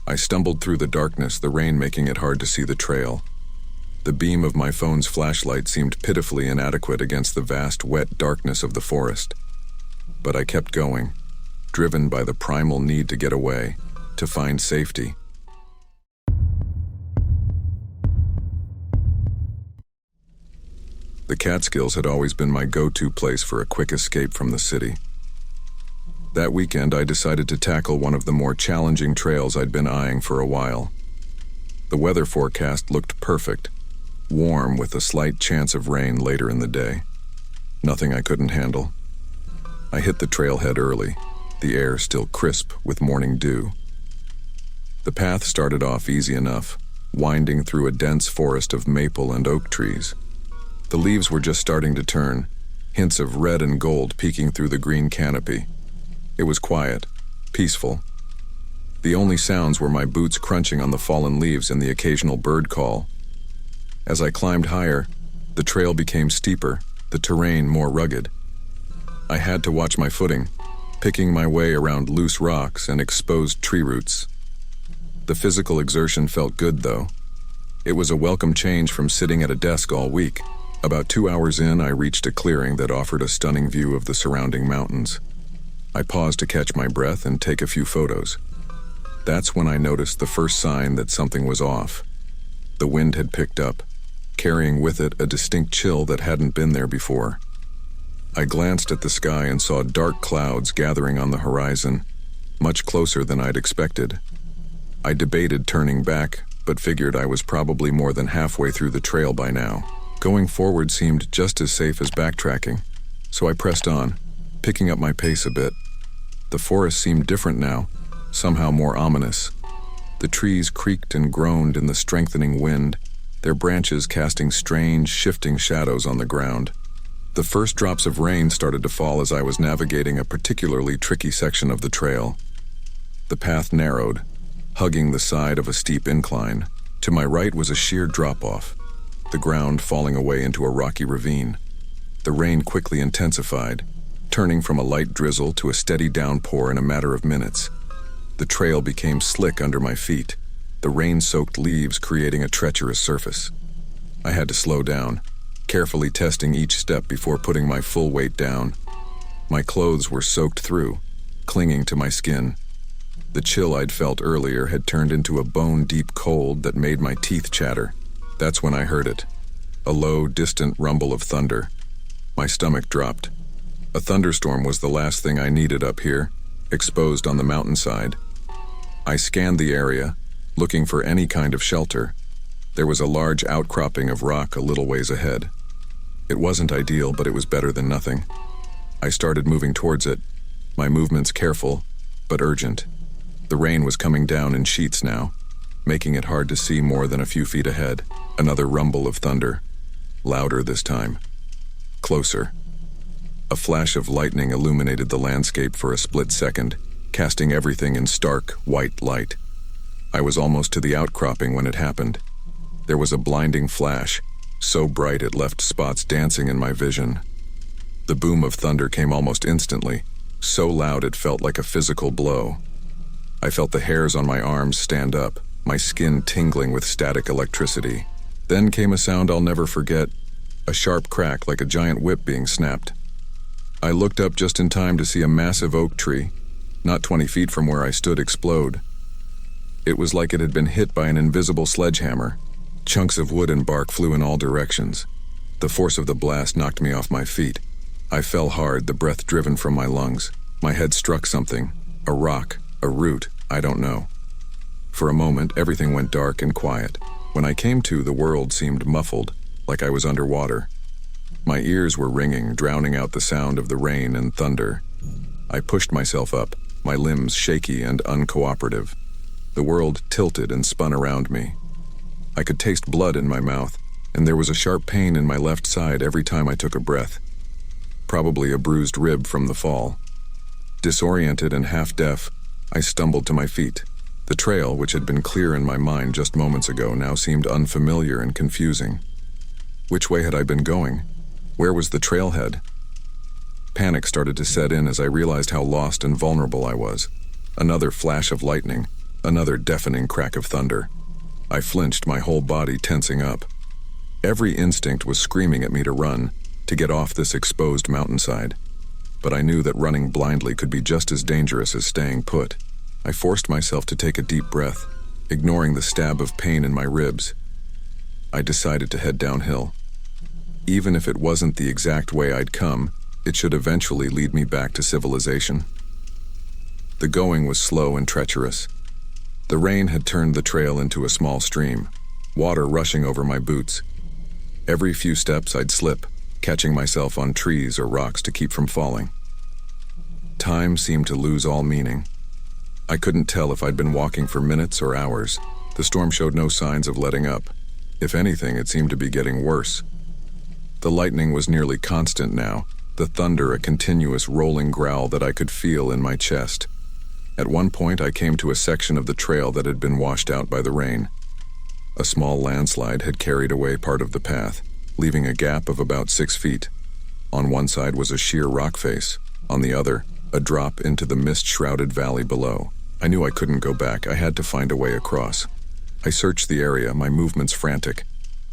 I stumbled through the darkness, the rain making it hard to see the trail. The beam of my phone's flashlight seemed pitifully inadequate against the vast, wet darkness of the forest. But I kept going, driven by the primal need to get away, to find safety. The Catskills had always been my go-to place for a quick escape from the city. That weekend, I decided to tackle one of the more challenging trails I'd been eyeing for a while. The weather forecast looked perfect, warm with a slight chance of rain later in the day. Nothing I couldn't handle. I hit the trailhead early, the air still crisp with morning dew. The path started off easy enough, winding through a dense forest of maple and oak trees. The leaves were just starting to turn, hints of red and gold peeking through the green canopy. It was quiet, peaceful. The only sounds were my boots crunching on the fallen leaves and the occasional bird call. As I climbed higher, the trail became steeper, the terrain more rugged. I had to watch my footing, picking my way around loose rocks and exposed tree roots. The physical exertion felt good, though. It was a welcome change from sitting at a desk all week. About 2 hours in, I reached a clearing that offered a stunning view of the surrounding mountains. I paused to catch my breath and take a few photos. That's when I noticed the first sign that something was off. The wind had picked up, carrying with it a distinct chill that hadn't been there before. I glanced at the sky and saw dark clouds gathering on the horizon, much closer than I'd expected. I debated turning back, but figured I was probably more than halfway through the trail by now. Going forward seemed just as safe as backtracking, so I pressed on, picking up my pace a bit. The forest seemed different now, somehow more ominous. The trees creaked and groaned in the strengthening wind, their branches casting strange, shifting shadows on the ground. The first drops of rain started to fall as I was navigating a particularly tricky section of the trail. The path narrowed, hugging the side of a steep incline. To my right was a sheer drop-off, the ground falling away into a rocky ravine. The rain quickly intensified, turning from a light drizzle to a steady downpour in a matter of minutes. The trail became slick under my feet, the rain-soaked leaves creating a treacherous surface. I had to slow down, carefully testing each step before putting my full weight down. My clothes were soaked through, clinging to my skin. The chill I'd felt earlier had turned into a bone-deep cold that made my teeth chatter. That's when I heard it, a low, distant rumble of thunder. My stomach dropped. A thunderstorm was the last thing I needed up here, exposed on the mountainside. I scanned the area, looking for any kind of shelter. There was a large outcropping of rock a little ways ahead. It wasn't ideal, but it was better than nothing. I started moving towards it, my movements careful, but urgent. The rain was coming down in sheets now, making it hard to see more than a few feet ahead. Another rumble of thunder, louder this time. Closer. A flash of lightning illuminated the landscape for a split second, casting everything in stark, white light. I was almost to the outcropping when it happened. There was a blinding flash, so bright it left spots dancing in my vision. The boom of thunder came almost instantly, so loud it felt like a physical blow. I felt the hairs on my arms stand up, my skin tingling with static electricity. Then came a sound I'll never forget, a sharp crack like a giant whip being snapped. I looked up just in time to see a massive oak tree, not 20 feet from where I stood, explode. It was like it had been hit by an invisible sledgehammer. Chunks of wood and bark flew in all directions. The force of the blast knocked me off my feet. I fell hard, the breath driven from my lungs. My head struck something, a rock, a root, I don't know. For a moment, everything went dark and quiet. When I came to, the world seemed muffled, like I was underwater. My ears were ringing, drowning out the sound of the rain and thunder. I pushed myself up, my limbs shaky and uncooperative. The world tilted and spun around me. I could taste blood in my mouth, and there was a sharp pain in my left side every time I took a breath. Probably a bruised rib from the fall. Disoriented and half-deaf, I stumbled to my feet. The trail, which had been clear in my mind just moments ago, now seemed unfamiliar and confusing. Which way had I been going? Where was the trailhead? Panic started to set in as I realized how lost and vulnerable I was. Another flash of lightning, another deafening crack of thunder. I flinched, my whole body tensing up. Every instinct was screaming at me to run, to get off this exposed mountainside. But I knew that running blindly could be just as dangerous as staying put. I forced myself to take a deep breath, ignoring the stab of pain in my ribs. I decided to head downhill. Even if it wasn't the exact way I'd come, it should eventually lead me back to civilization. The going was slow and treacherous. The rain had turned the trail into a small stream, water rushing over my boots. Every few steps I'd slip, catching myself on trees or rocks to keep from falling. Time seemed to lose all meaning. I couldn't tell if I'd been walking for minutes or hours. The storm showed no signs of letting up. If anything, it seemed to be getting worse. The lightning was nearly constant now, the thunder a continuous rolling growl that I could feel in my chest. At one point, I came to a section of the trail that had been washed out by the rain. A small landslide had carried away part of the path, leaving a gap of about 6 feet. On one side was a sheer rock face, on the other, a drop into the mist-shrouded valley below. I knew I couldn't go back. I had to find a way across. I searched the area, my movements frantic.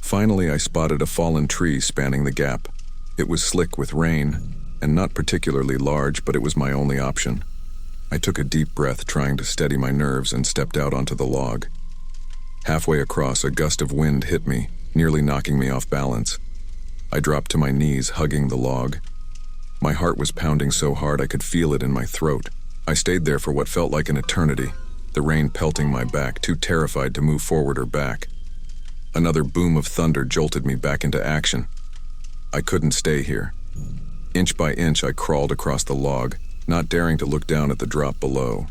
Finally, I spotted a fallen tree spanning the gap. It was slick with rain, and not particularly large, but it was my only option. I took a deep breath, trying to steady my nerves, and stepped out onto the log. Halfway across, a gust of wind hit me, nearly knocking me off balance. I dropped to my knees, hugging the log. My heart was pounding so hard I could feel it in my throat. I stayed there for what felt like an eternity, the rain pelting my back, too terrified to move forward or back. Another boom of thunder jolted me back into action. I couldn't stay here. Inch by inch, I crawled across the log, not daring to look down at the drop below.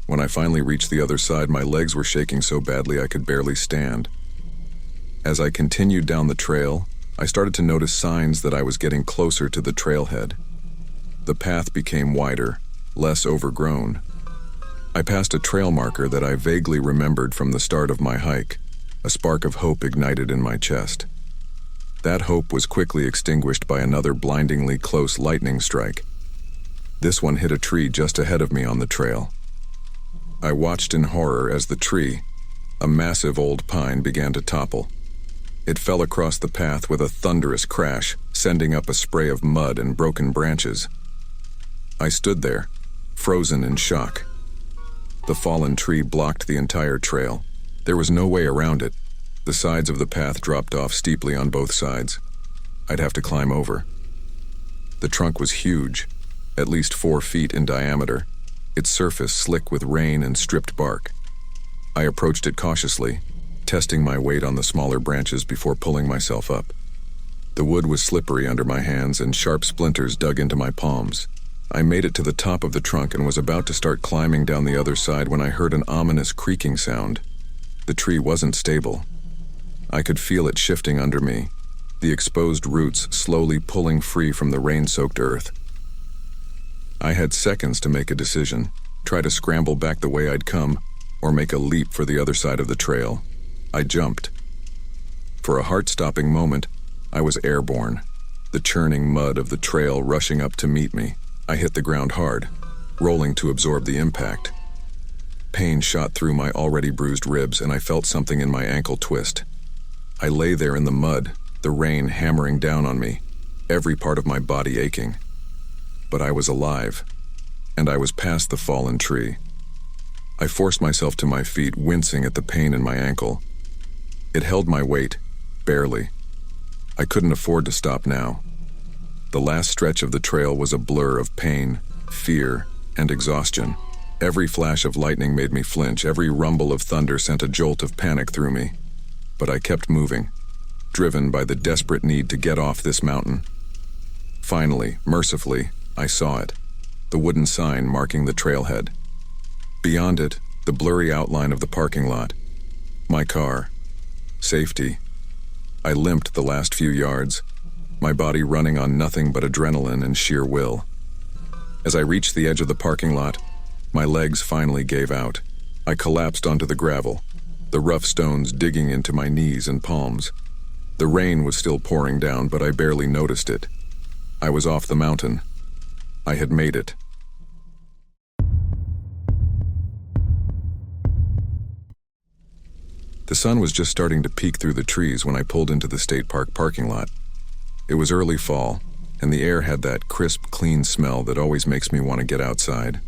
When I finally reached the other side, my legs were shaking so badly I could barely stand. As I continued down the trail, I started to notice signs that I was getting closer to the trailhead. The path became wider, less overgrown. I passed a trail marker that I vaguely remembered from the start of my hike. A spark of hope ignited in my chest. That hope was quickly extinguished by another blindingly close lightning strike. This one hit a tree just ahead of me on the trail. I watched in horror as the tree, a massive old pine, began to topple. It fell across the path with a thunderous crash, sending up a spray of mud and broken branches. I stood there, frozen in shock. The fallen tree blocked the entire trail. There was no way around it. The sides of the path dropped off steeply on both sides. I'd have to climb over. The trunk was huge, at least 4 feet in diameter, its surface slick with rain and stripped bark. I approached it cautiously, testing my weight on the smaller branches before pulling myself up. The wood was slippery under my hands and sharp splinters dug into my palms. I made it to the top of the trunk and was about to start climbing down the other side when I heard an ominous creaking sound. The tree wasn't stable. I could feel it shifting under me, the exposed roots slowly pulling free from the rain-soaked earth. I had seconds to make a decision, try to scramble back the way I'd come, or make a leap for the other side of the trail. I jumped. For a heart-stopping moment, I was airborne, the churning mud of the trail rushing up to meet me. I hit the ground hard, rolling to absorb the impact. Pain shot through my already bruised ribs, and I felt something in my ankle twist. I lay there in the mud, the rain hammering down on me, every part of my body aching. But I was alive, and I was past the fallen tree. I forced myself to my feet, wincing at the pain in my ankle. It held my weight, barely. I couldn't afford to stop now. The last stretch of the trail was a blur of pain, fear, and exhaustion. Every flash of lightning made me flinch. Every rumble of thunder sent a jolt of panic through me. But I kept moving, driven by the desperate need to get off this mountain. Finally, mercifully, I saw it, the wooden sign marking the trailhead. Beyond it, the blurry outline of the parking lot. My car. Safety. I limped the last few yards, my body running on nothing but adrenaline and sheer will. As I reached the edge of the parking lot, my legs finally gave out. I collapsed onto the gravel, the rough stones digging into my knees and palms. The rain was still pouring down, but I barely noticed it. I was off the mountain. I had made it. The sun was just starting to peek through the trees when I pulled into the state park parking lot. It was early fall, and the air had that crisp, clean smell that always makes me want to get outside.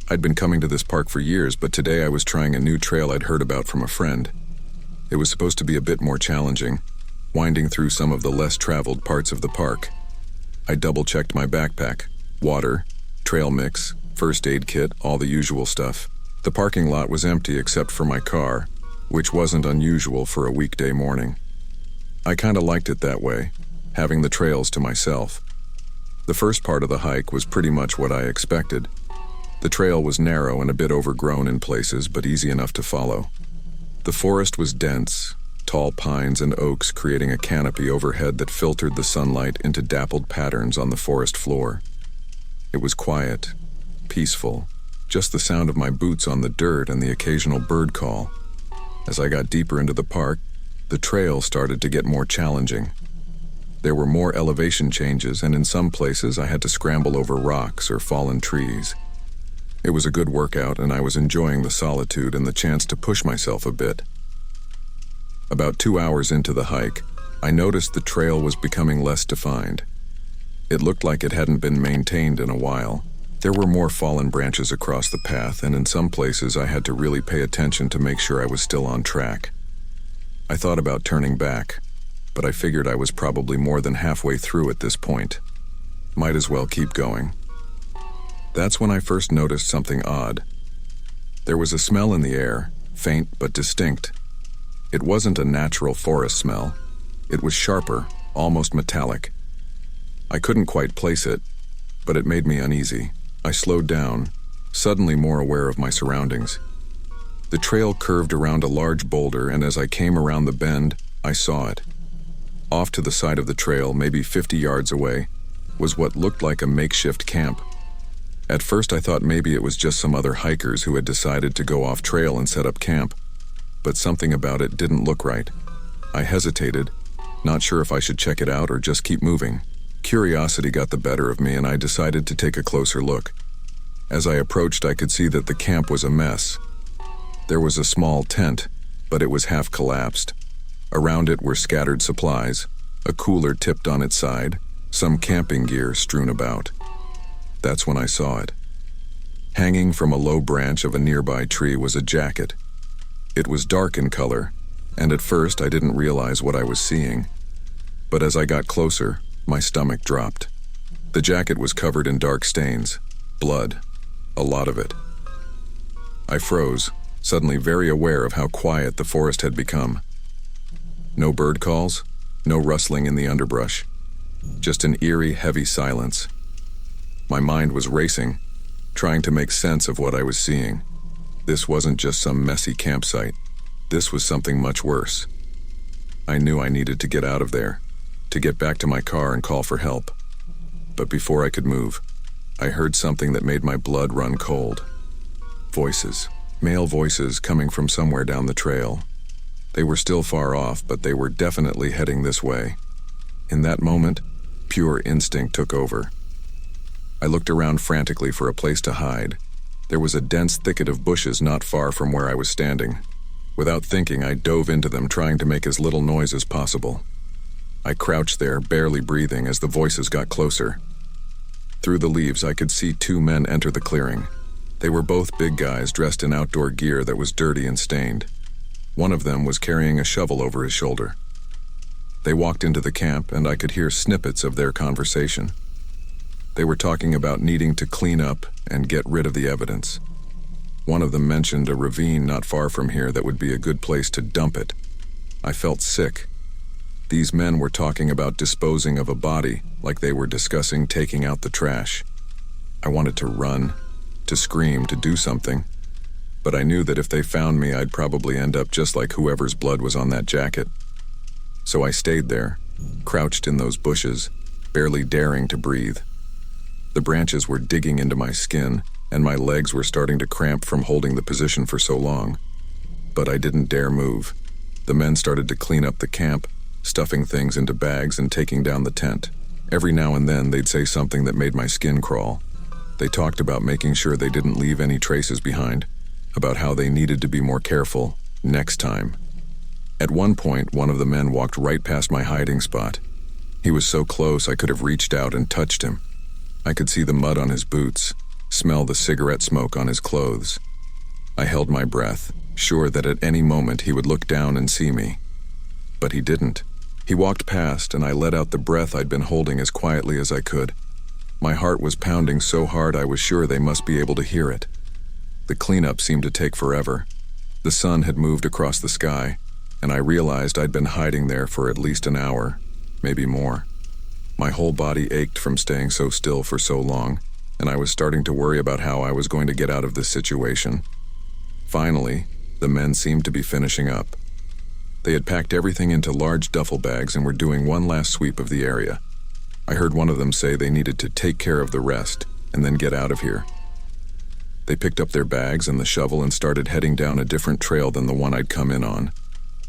I'd been coming to this park for years, but today I was trying a new trail I'd heard about from a friend. It was supposed to be a bit more challenging, winding through some of the less traveled parts of the park. I double-checked my backpack, water, trail mix, first aid kit, all the usual stuff. The parking lot was empty except for my car, which wasn't unusual for a weekday morning. I kinda liked it that way, having the trails to myself. The first part of the hike was pretty much what I expected. The trail was narrow and a bit overgrown in places, but easy enough to follow. The forest was dense, tall pines and oaks creating a canopy overhead that filtered the sunlight into dappled patterns on the forest floor. It was quiet, peaceful, just the sound of my boots on the dirt and the occasional bird call. As I got deeper into the park, the trail started to get more challenging. There were more elevation changes, and in some places I had to scramble over rocks or fallen trees. It was a good workout, and I was enjoying the solitude and the chance to push myself a bit. About 2 hours into the hike, I noticed the trail was becoming less defined. It looked like it hadn't been maintained in a while. There were more fallen branches across the path, and in some places I had to really pay attention to make sure I was still on track. I thought about turning back, but I figured I was probably more than halfway through at this point. Might as well keep going. That's when I first noticed something odd. There was a smell in the air, faint but distinct. It wasn't a natural forest smell. It was sharper, almost metallic. I couldn't quite place it, but it made me uneasy. I slowed down, suddenly more aware of my surroundings. The trail curved around a large boulder, and as I came around the bend, I saw it. Off to the side of the trail, maybe 50 yards away, was what looked like a makeshift camp. At first I thought maybe it was just some other hikers who had decided to go off trail and set up camp, but something about it didn't look right. I hesitated, not sure if I should check it out or just keep moving. Curiosity got the better of me, and I decided to take a closer look. As I approached, I could see that the camp was a mess. There was a small tent, but it was half collapsed. Around it were scattered supplies, a cooler tipped on its side, some camping gear strewn about. That's when I saw it. Hanging from a low branch of a nearby tree was a jacket. It was dark in color, and at first I didn't realize what I was seeing. But as I got closer, my stomach dropped. The jacket was covered in dark stains, blood, a lot of it. I froze, suddenly very aware of how quiet the forest had become. No bird calls, no rustling in the underbrush, just an eerie, heavy silence. My mind was racing, trying to make sense of what I was seeing. This wasn't just some messy campsite. This was something much worse. I knew I needed to get out of there, to get back to my car and call for help. But before I could move, I heard something that made my blood run cold. Voices. Male voices coming from somewhere down the trail. They were still far off, but they were definitely heading this way. In that moment, pure instinct took over. I looked around frantically for a place to hide. There was a dense thicket of bushes not far from where I was standing. Without thinking, I dove into them, trying to make as little noise as possible. I crouched there, barely breathing, as the voices got closer. Through the leaves, I could see two men enter the clearing. They were both big guys dressed in outdoor gear that was dirty and stained. One of them was carrying a shovel over his shoulder. They walked into the camp, and I could hear snippets of their conversation. They were talking about needing to clean up and get rid of the evidence. One of them mentioned a ravine not far from here that would be a good place to dump it. I felt sick. These men were talking about disposing of a body, like they were discussing taking out the trash. I wanted to run, to scream, to do something. But I knew that if they found me, I'd probably end up just like whoever's blood was on that jacket. So I stayed there, crouched in those bushes, barely daring to breathe. The branches were digging into my skin, and my legs were starting to cramp from holding the position for so long. But I didn't dare move. The men started to clean up the camp, stuffing things into bags and taking down the tent. Every now and then, they'd say something that made my skin crawl. They talked about making sure they didn't leave any traces behind, about how they needed to be more careful next time. At one point, one of the men walked right past my hiding spot. He was so close I could have reached out and touched him. I could see the mud on his boots, smell the cigarette smoke on his clothes. I held my breath, sure that at any moment he would look down and see me. But he didn't. He walked past, and I let out the breath I'd been holding as quietly as I could. My heart was pounding so hard I was sure they must be able to hear it. The cleanup seemed to take forever. The sun had moved across the sky, and I realized I'd been hiding there for at least an hour, maybe more. My whole body ached from staying so still for so long, and I was starting to worry about how I was going to get out of this situation. Finally, the men seemed to be finishing up. They had packed everything into large duffel bags and were doing one last sweep of the area. I heard one of them say they needed to take care of the rest and then get out of here. They picked up their bags and the shovel and started heading down a different trail than the one I'd come in on.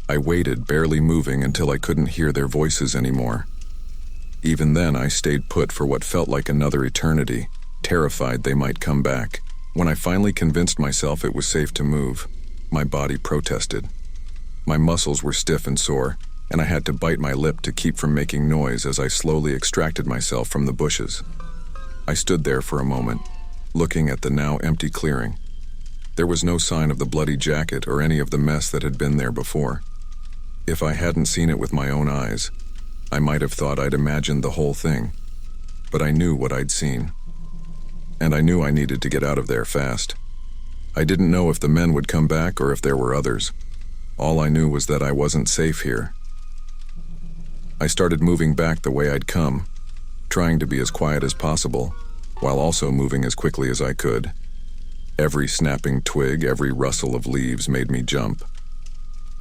I waited, barely moving, until I couldn't hear their voices anymore. Even then, I stayed put for what felt like another eternity, terrified they might come back. When I finally convinced myself it was safe to move, my body protested. My muscles were stiff and sore, and I had to bite my lip to keep from making noise as I slowly extracted myself from the bushes. I stood there for a moment, looking at the now empty clearing. There was no sign of the bloody jacket or any of the mess that had been there before. If I hadn't seen it with my own eyes, I might have thought I'd imagined the whole thing. But I knew what I'd seen. And I knew I needed to get out of there fast. I didn't know if the men would come back or if there were others. All I knew was that I wasn't safe here. I started moving back the way I'd come, trying to be as quiet as possible, while also moving as quickly as I could. Every snapping twig, every rustle of leaves made me jump.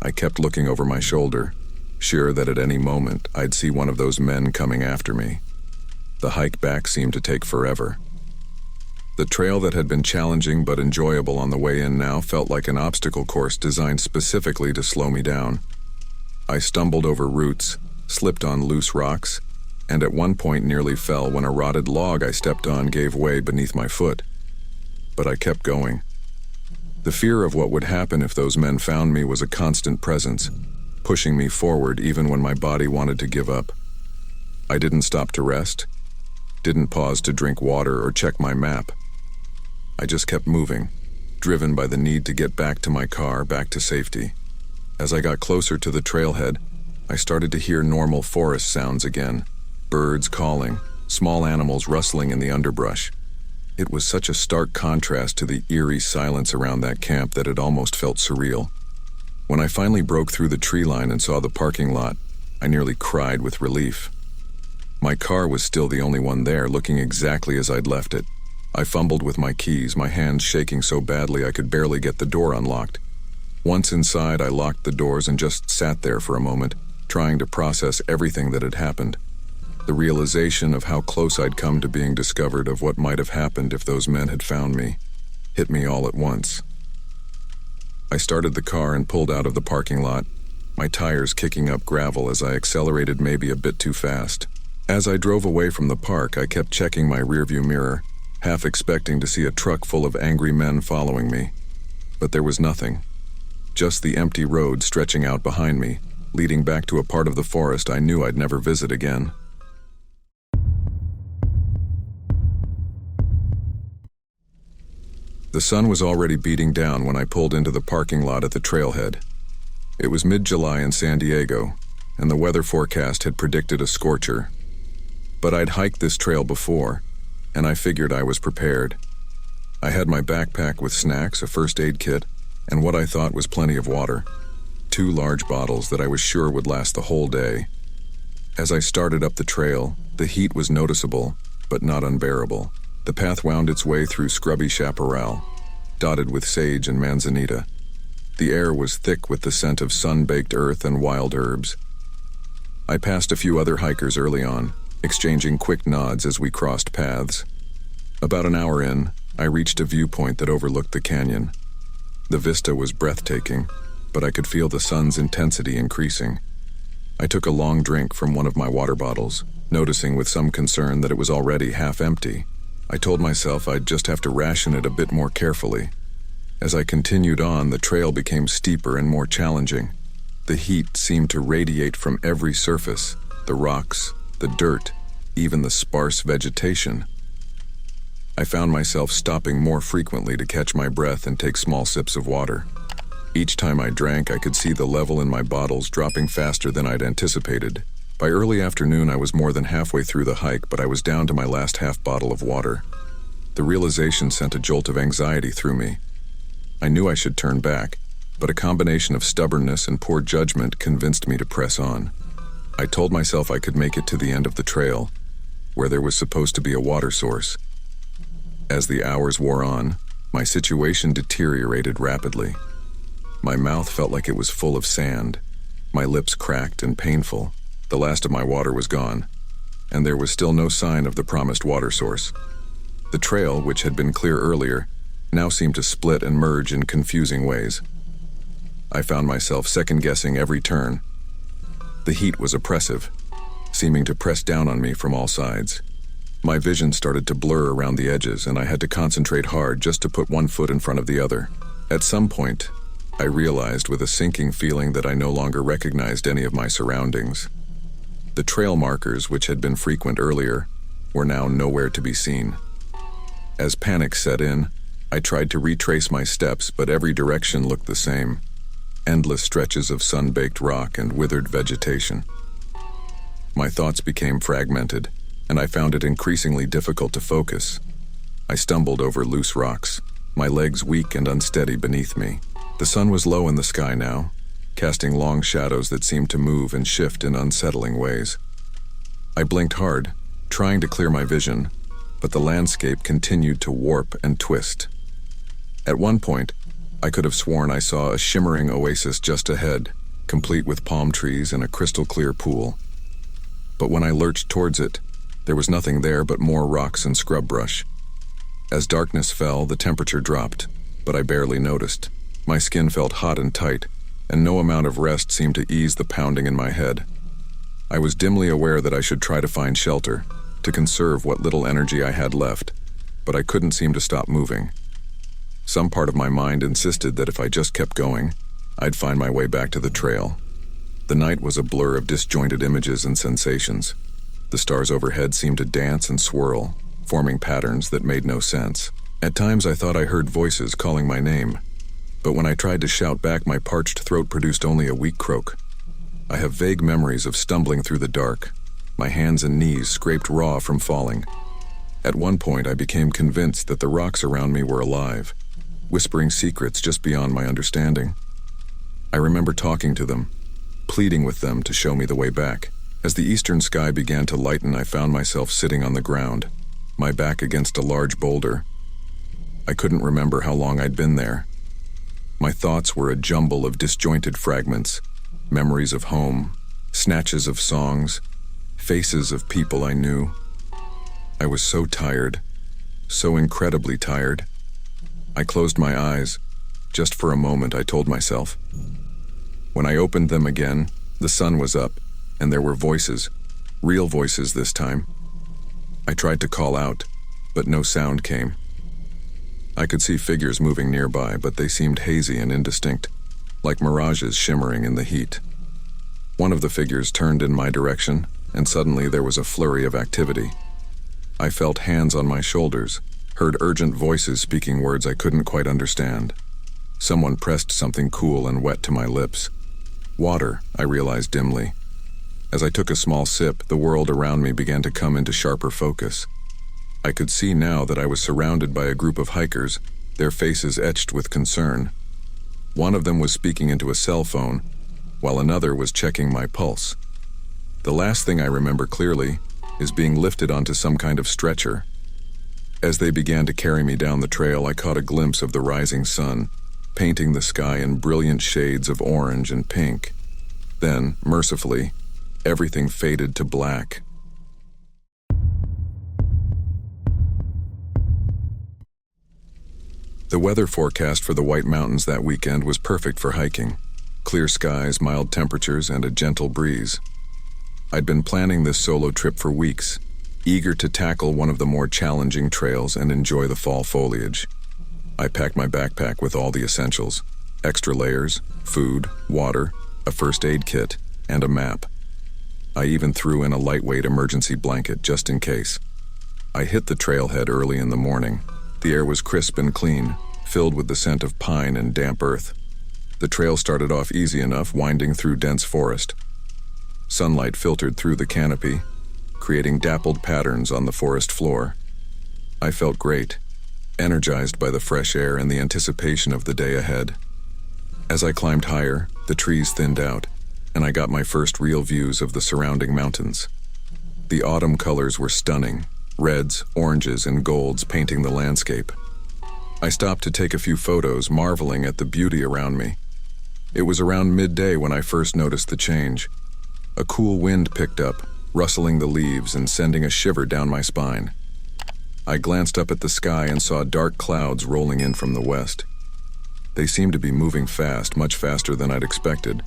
I kept looking over my shoulder, sure that at any moment I'd see one of those men coming after me. The hike back seemed to take forever. The trail that had been challenging but enjoyable on the way in now felt like an obstacle course designed specifically to slow me down. I stumbled over roots, slipped on loose rocks, and at one point nearly fell when a rotted log I stepped on gave way beneath my foot. But I kept going. The fear of what would happen if those men found me was a constant presence, pushing me forward even when my body wanted to give up. I didn't stop to rest, didn't pause to drink water or check my map. I just kept moving, driven by the need to get back to my car, back to safety. As I got closer to the trailhead, I started to hear normal forest sounds again, birds calling, small animals rustling in the underbrush. It was such a stark contrast to the eerie silence around that camp that it almost felt surreal. When I finally broke through the tree line and saw the parking lot, I nearly cried with relief. My car was still the only one there, looking exactly as I'd left it. I fumbled with my keys, my hands shaking so badly I could barely get the door unlocked. Once inside, I locked the doors and just sat there for a moment, trying to process everything that had happened. The realization of how close I'd come to being discovered of what might have happened if those men had found me hit me all at once. I started the car and pulled out of the parking lot, my tires kicking up gravel as I accelerated maybe a bit too fast. As I drove away from the park, I kept checking my rearview mirror, half expecting to see a truck full of angry men following me. But there was nothing. Just the empty road stretching out behind me, leading back to a part of the forest I knew I'd never visit again. The sun was already beating down when I pulled into the parking lot at the trailhead. It was mid-July in San Diego, and the weather forecast had predicted a scorcher. But I'd hiked this trail before, and I figured I was prepared. I had my backpack with snacks, a first aid kit, and what I thought was plenty of water. 2 large bottles that I was sure would last the whole day. As I started up the trail, the heat was noticeable, but not unbearable. The path wound its way through scrubby chaparral, dotted with sage and manzanita. The air was thick with the scent of sun-baked earth and wild herbs. I passed a few other hikers early on, exchanging quick nods as we crossed paths. About an hour in, I reached a viewpoint that overlooked the canyon. The vista was breathtaking, but I could feel the sun's intensity increasing. I took a long drink from one of my water bottles, noticing with some concern that it was already half empty. I told myself I'd just have to ration it a bit more carefully. As I continued on, the trail became steeper and more challenging. The heat seemed to radiate from every surface, the rocks, the dirt, even the sparse vegetation. I found myself stopping more frequently to catch my breath and take small sips of water. Each time I drank, I could see the level in my bottles dropping faster than I'd anticipated. By early afternoon, I was more than halfway through the hike, but I was down to my last half bottle of water. The realization sent a jolt of anxiety through me. I knew I should turn back, but a combination of stubbornness and poor judgment convinced me to press on. I told myself I could make it to the end of the trail, where there was supposed to be a water source. As the hours wore on, my situation deteriorated rapidly. My mouth felt like it was full of sand, my lips cracked and painful. The last of my water was gone, and there was still no sign of the promised water source. The trail, which had been clear earlier, now seemed to split and merge in confusing ways. I found myself second-guessing every turn. The heat was oppressive, seeming to press down on me from all sides. My vision started to blur around the edges, and I had to concentrate hard just to put one foot in front of the other. At some point, I realized with a sinking feeling that I no longer recognized any of my surroundings. The trail markers, which had been frequent earlier, were now nowhere to be seen. As panic set in, I tried to retrace my steps, but every direction looked the same. Endless stretches of sun-baked rock and withered vegetation. My thoughts became fragmented, and I found it increasingly difficult to focus. I stumbled over loose rocks, my legs weak and unsteady beneath me. The sun was low in the sky now, casting long shadows that seemed to move and shift in unsettling ways. I blinked hard, trying to clear my vision, but the landscape continued to warp and twist. At one point, I could have sworn I saw a shimmering oasis just ahead, complete with palm trees and a crystal-clear pool. But when I lurched towards it, there was nothing there but more rocks and scrub brush. As darkness fell, the temperature dropped, but I barely noticed. My skin felt hot and tight, and no amount of rest seemed to ease the pounding in my head. I was dimly aware that I should try to find shelter, to conserve what little energy I had left, but I couldn't seem to stop moving. Some part of my mind insisted that if I just kept going, I'd find my way back to the trail. The night was a blur of disjointed images and sensations. The stars overhead seemed to dance and swirl, forming patterns that made no sense. At times I thought I heard voices calling my name, but when I tried to shout back, my parched throat produced only a weak croak. I have vague memories of stumbling through the dark, my hands and knees scraped raw from falling. At one point I became convinced that the rocks around me were alive, whispering secrets just beyond my understanding. I remember talking to them, pleading with them to show me the way back. As the eastern sky began to lighten, I found myself sitting on the ground, my back against a large boulder. I couldn't remember how long I'd been there. My thoughts were a jumble of disjointed fragments, memories of home, snatches of songs, faces of people I knew. I was so tired, so incredibly tired. I closed my eyes, just for a moment, I told myself. When I opened them again, the sun was up, and there were voices, real voices this time. I tried to call out, but no sound came. I could see figures moving nearby, but they seemed hazy and indistinct, like mirages shimmering in the heat. One of the figures turned in my direction, and suddenly there was a flurry of activity. I felt hands on my shoulders, heard urgent voices speaking words I couldn't quite understand. Someone pressed something cool and wet to my lips. Water, I realized dimly. As I took a small sip, the world around me began to come into sharper focus. I could see now that I was surrounded by a group of hikers, their faces etched with concern. One of them was speaking into a cell phone, while another was checking my pulse. The last thing I remember clearly is being lifted onto some kind of stretcher. As they began to carry me down the trail, I caught a glimpse of the rising sun, painting the sky in brilliant shades of orange and pink. Then, mercifully, everything faded to black. The weather forecast for the White Mountains that weekend was perfect for hiking. Clear skies, mild temperatures, and a gentle breeze. I'd been planning this solo trip for weeks, eager to tackle one of the more challenging trails and enjoy the fall foliage. I packed my backpack with all the essentials: extra layers, food, water, a first aid kit, and a map. I even threw in a lightweight emergency blanket just in case. I hit the trailhead early in the morning. The air was crisp and clean, filled with the scent of pine and damp earth. The trail started off easy enough, winding through dense forest. Sunlight filtered through the canopy, creating dappled patterns on the forest floor. I felt great, energized by the fresh air and the anticipation of the day ahead. As I climbed higher, the trees thinned out, and I got my first real views of the surrounding mountains. The autumn colors were stunning, reds, oranges, and golds painting the landscape. I stopped to take a few photos, marveling at the beauty around me. It was around midday when I first noticed the change. A cool wind picked up, rustling the leaves and sending a shiver down my spine. I glanced up at the sky and saw dark clouds rolling in from the west. They seemed to be moving fast, much faster than I'd expected.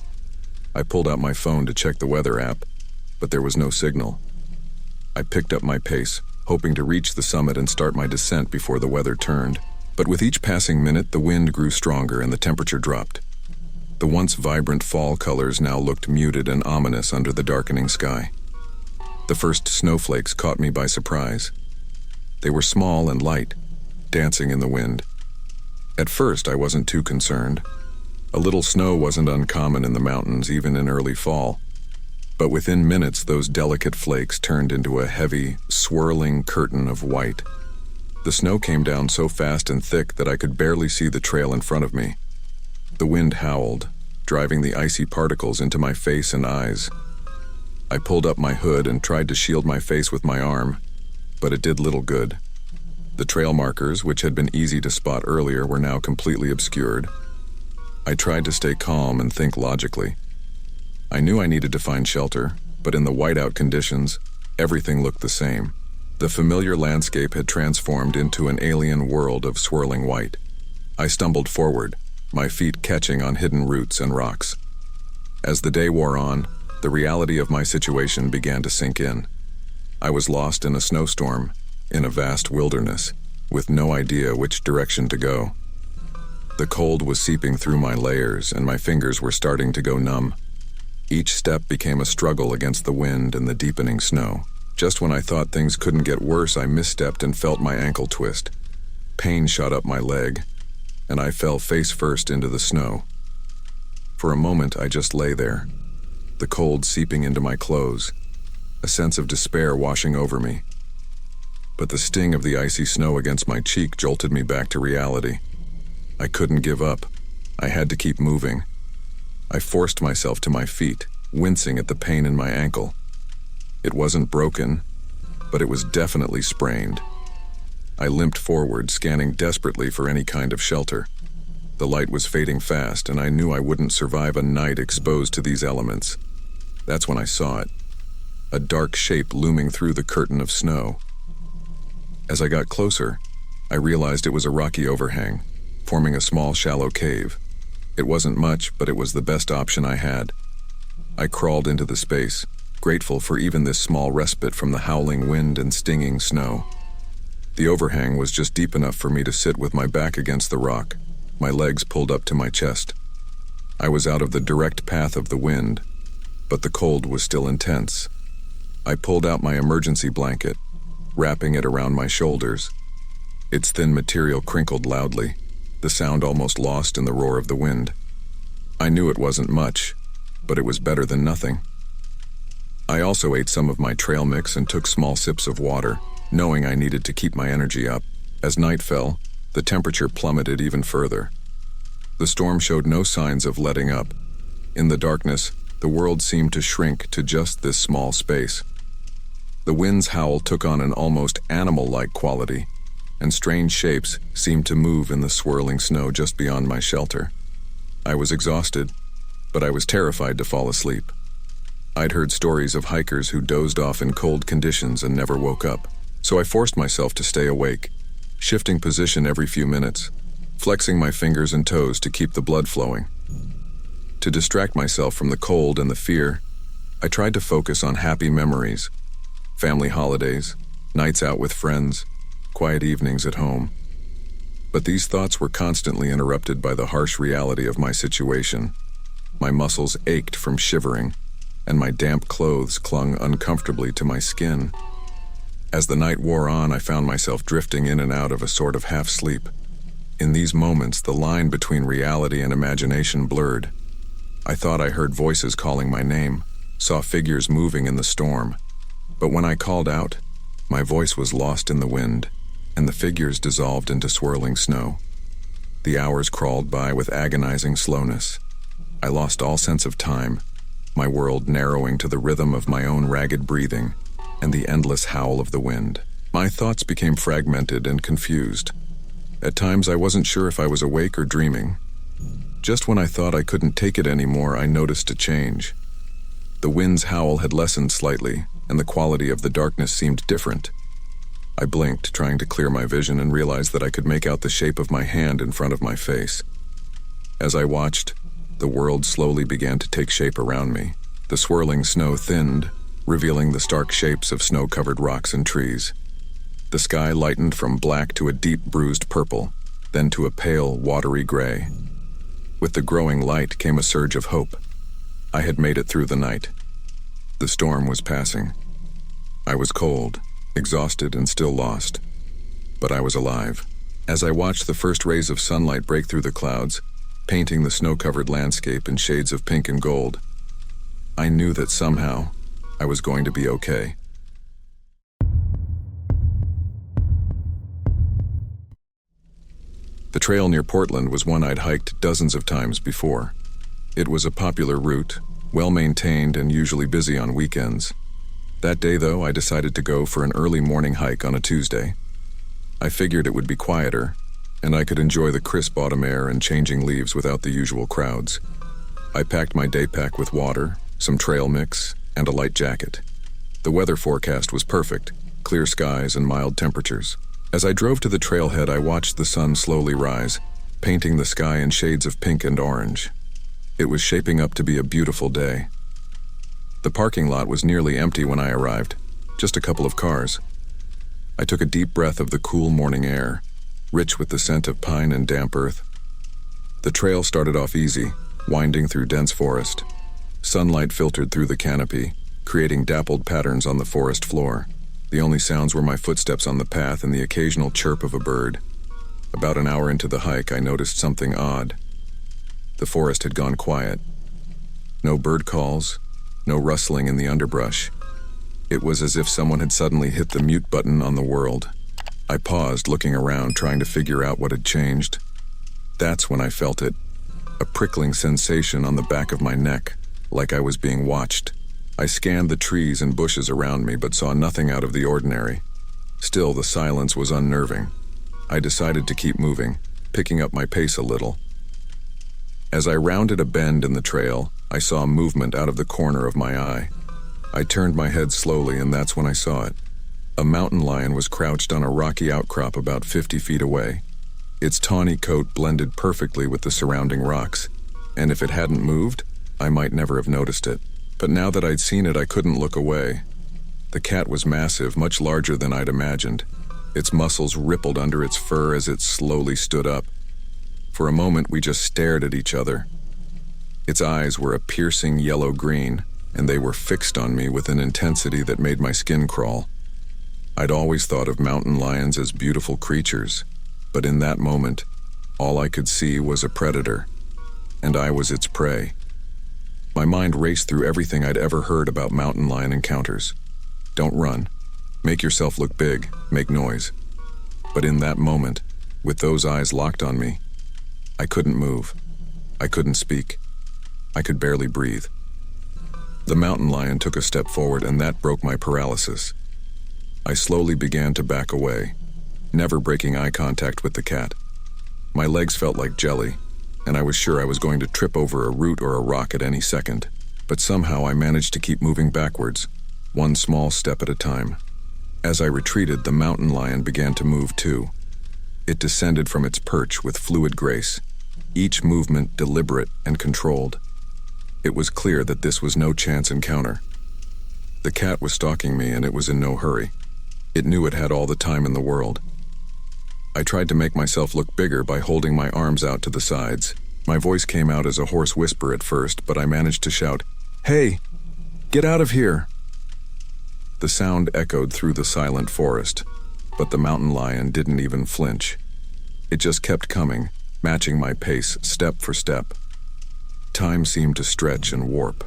I pulled out my phone to check the weather app, but there was no signal. I picked up my pace, hoping to reach the summit and start my descent before the weather turned. But with each passing minute, the wind grew stronger and the temperature dropped. The once vibrant fall colors now looked muted and ominous under the darkening sky. The first snowflakes caught me by surprise. They were small and light, dancing in the wind. At first, I wasn't too concerned. A little snow wasn't uncommon in the mountains, even in early fall. But within minutes, those delicate flakes turned into a heavy, swirling curtain of white. The snow came down so fast and thick that I could barely see the trail in front of me. The wind howled, driving the icy particles into my face and eyes. I pulled up my hood and tried to shield my face with my arm, but it did little good. The trail markers, which had been easy to spot earlier, were now completely obscured. I tried to stay calm and think logically. I knew I needed to find shelter, but in the whiteout conditions, everything looked the same. The familiar landscape had transformed into an alien world of swirling white. I stumbled forward, my feet catching on hidden roots and rocks. As the day wore on, the reality of my situation began to sink in. I was lost in a snowstorm, in a vast wilderness, with no idea which direction to go. The cold was seeping through my layers, and my fingers were starting to go numb. Each step became a struggle against the wind and the deepening snow. Just when I thought things couldn't get worse, I misstepped and felt my ankle twist. Pain shot up my leg, and I fell face first into the snow. For a moment, I just lay there, the cold seeping into my clothes, a sense of despair washing over me. But the sting of the icy snow against my cheek jolted me back to reality. I couldn't give up. I had to keep moving. I forced myself to my feet, wincing at the pain in my ankle. It wasn't broken, but it was definitely sprained. I limped forward, scanning desperately for any kind of shelter. The light was fading fast, and I knew I wouldn't survive a night exposed to these elements. That's when I saw it, a dark shape looming through the curtain of snow. As I got closer, I realized it was a rocky overhang, forming a small, shallow cave. It wasn't much, but it was the best option I had. I crawled into the space, grateful for even this small respite from the howling wind and stinging snow. The overhang was just deep enough for me to sit with my back against the rock, my legs pulled up to my chest. I was out of the direct path of the wind, but the cold was still intense. I pulled out my emergency blanket, wrapping it around my shoulders. Its thin material crinkled loudly, the sound almost lost in the roar of the wind. I knew it wasn't much, but it was better than nothing. I also ate some of my trail mix and took small sips of water, knowing I needed to keep my energy up. As night fell, the temperature plummeted even further. The storm showed no signs of letting up. In the darkness, the world seemed to shrink to just this small space. The wind's howl took on an almost animal-like quality, and strange shapes seemed to move in the swirling snow just beyond my shelter. I was exhausted, but I was terrified to fall asleep. I'd heard stories of hikers who dozed off in cold conditions and never woke up, so I forced myself to stay awake, shifting position every few minutes, flexing my fingers and toes to keep the blood flowing. To distract myself from the cold and the fear, I tried to focus on happy memories, family holidays, nights out with friends, quiet evenings at home. But these thoughts were constantly interrupted by the harsh reality of my situation. My muscles ached from shivering, and my damp clothes clung uncomfortably to my skin. As the night wore on, I found myself drifting in and out of a sort of half-sleep. In these moments, the line between reality and imagination blurred. I thought I heard voices calling my name, saw figures moving in the storm. But when I called out, my voice was lost in the wind, and the figures dissolved into swirling snow. The hours crawled by with agonizing slowness. I lost all sense of time, my world narrowing to the rhythm of my own ragged breathing and the endless howl of the wind. My thoughts became fragmented and confused. At times I wasn't sure if I was awake or dreaming. Just when I thought I couldn't take it anymore, I noticed a change. The wind's howl had lessened slightly, and the quality of the darkness seemed different. I blinked, trying to clear my vision, and realized that I could make out the shape of my hand in front of my face. As I watched, the world slowly began to take shape around me. The swirling snow thinned, revealing the stark shapes of snow-covered rocks and trees. The sky lightened from black to a deep bruised purple, then to a pale, watery gray. With the growing light came a surge of hope. I had made it through the night. The storm was passing. I was cold, exhausted, and still lost. But I was alive. As I watched the first rays of sunlight break through the clouds, painting the snow-covered landscape in shades of pink and gold, I knew that somehow I was going to be okay. The trail near Portland was one I'd hiked dozens of times before. It was a popular route, well-maintained and usually busy on weekends. That day, though, I decided to go for an early morning hike on a Tuesday. I figured it would be quieter, and I could enjoy the crisp autumn air and changing leaves without the usual crowds. I packed my day pack with water, some trail mix, and a light jacket. The weather forecast was perfect, clear skies and mild temperatures. As I drove to the trailhead, I watched the sun slowly rise, painting the sky in shades of pink and orange. It was shaping up to be a beautiful day. The parking lot was nearly empty when I arrived, just a couple of cars. I took a deep breath of the cool morning air, rich with the scent of pine and damp earth. The trail started off easy, winding through dense forest. Sunlight filtered through the canopy, creating dappled patterns on the forest floor. The only sounds were my footsteps on the path and the occasional chirp of a bird. About an hour into the hike, I noticed something odd. The forest had gone quiet. No bird calls, no rustling in the underbrush. It was as if someone had suddenly hit the mute button on the world. I paused, looking around, trying to figure out what had changed. That's when I felt it, a prickling sensation on the back of my neck, like I was being watched. I scanned the trees and bushes around me, but saw nothing out of the ordinary. Still, the silence was unnerving. I decided to keep moving, picking up my pace a little. As I rounded a bend in the trail, I saw movement out of the corner of my eye. I turned my head slowly, and that's when I saw it. A mountain lion was crouched on a rocky outcrop about 50 feet away. Its tawny coat blended perfectly with the surrounding rocks, and if it hadn't moved, I might never have noticed it. But now that I'd seen it, I couldn't look away. The cat was massive, much larger than I'd imagined. Its muscles rippled under its fur as it slowly stood up. For a moment, we just stared at each other. Its eyes were a piercing yellow-green, and they were fixed on me with an intensity that made my skin crawl. I'd always thought of mountain lions as beautiful creatures, but in that moment, all I could see was a predator, and I was its prey. My mind raced through everything I'd ever heard about mountain lion encounters. Don't run. Make yourself look big. Make noise. But in that moment, with those eyes locked on me, I couldn't move. I couldn't speak. I could barely breathe. The mountain lion took a step forward, and that broke my paralysis. I slowly began to back away, never breaking eye contact with the cat. My legs felt like jelly, and I was sure I was going to trip over a root or a rock at any second. But somehow I managed to keep moving backwards, one small step at a time. As I retreated, the mountain lion began to move too. It descended from its perch with fluid grace, each movement deliberate and controlled. It was clear that this was no chance encounter. The cat was stalking me, and it was in no hurry. It knew it had all the time in the world. I tried to make myself look bigger by holding my arms out to the sides. My voice came out as a hoarse whisper at first, but I managed to shout, "Hey, get out of here!" The sound echoed through the silent forest, but the mountain lion didn't even flinch. It just kept coming, matching my pace step for step. Time seemed to stretch and warp.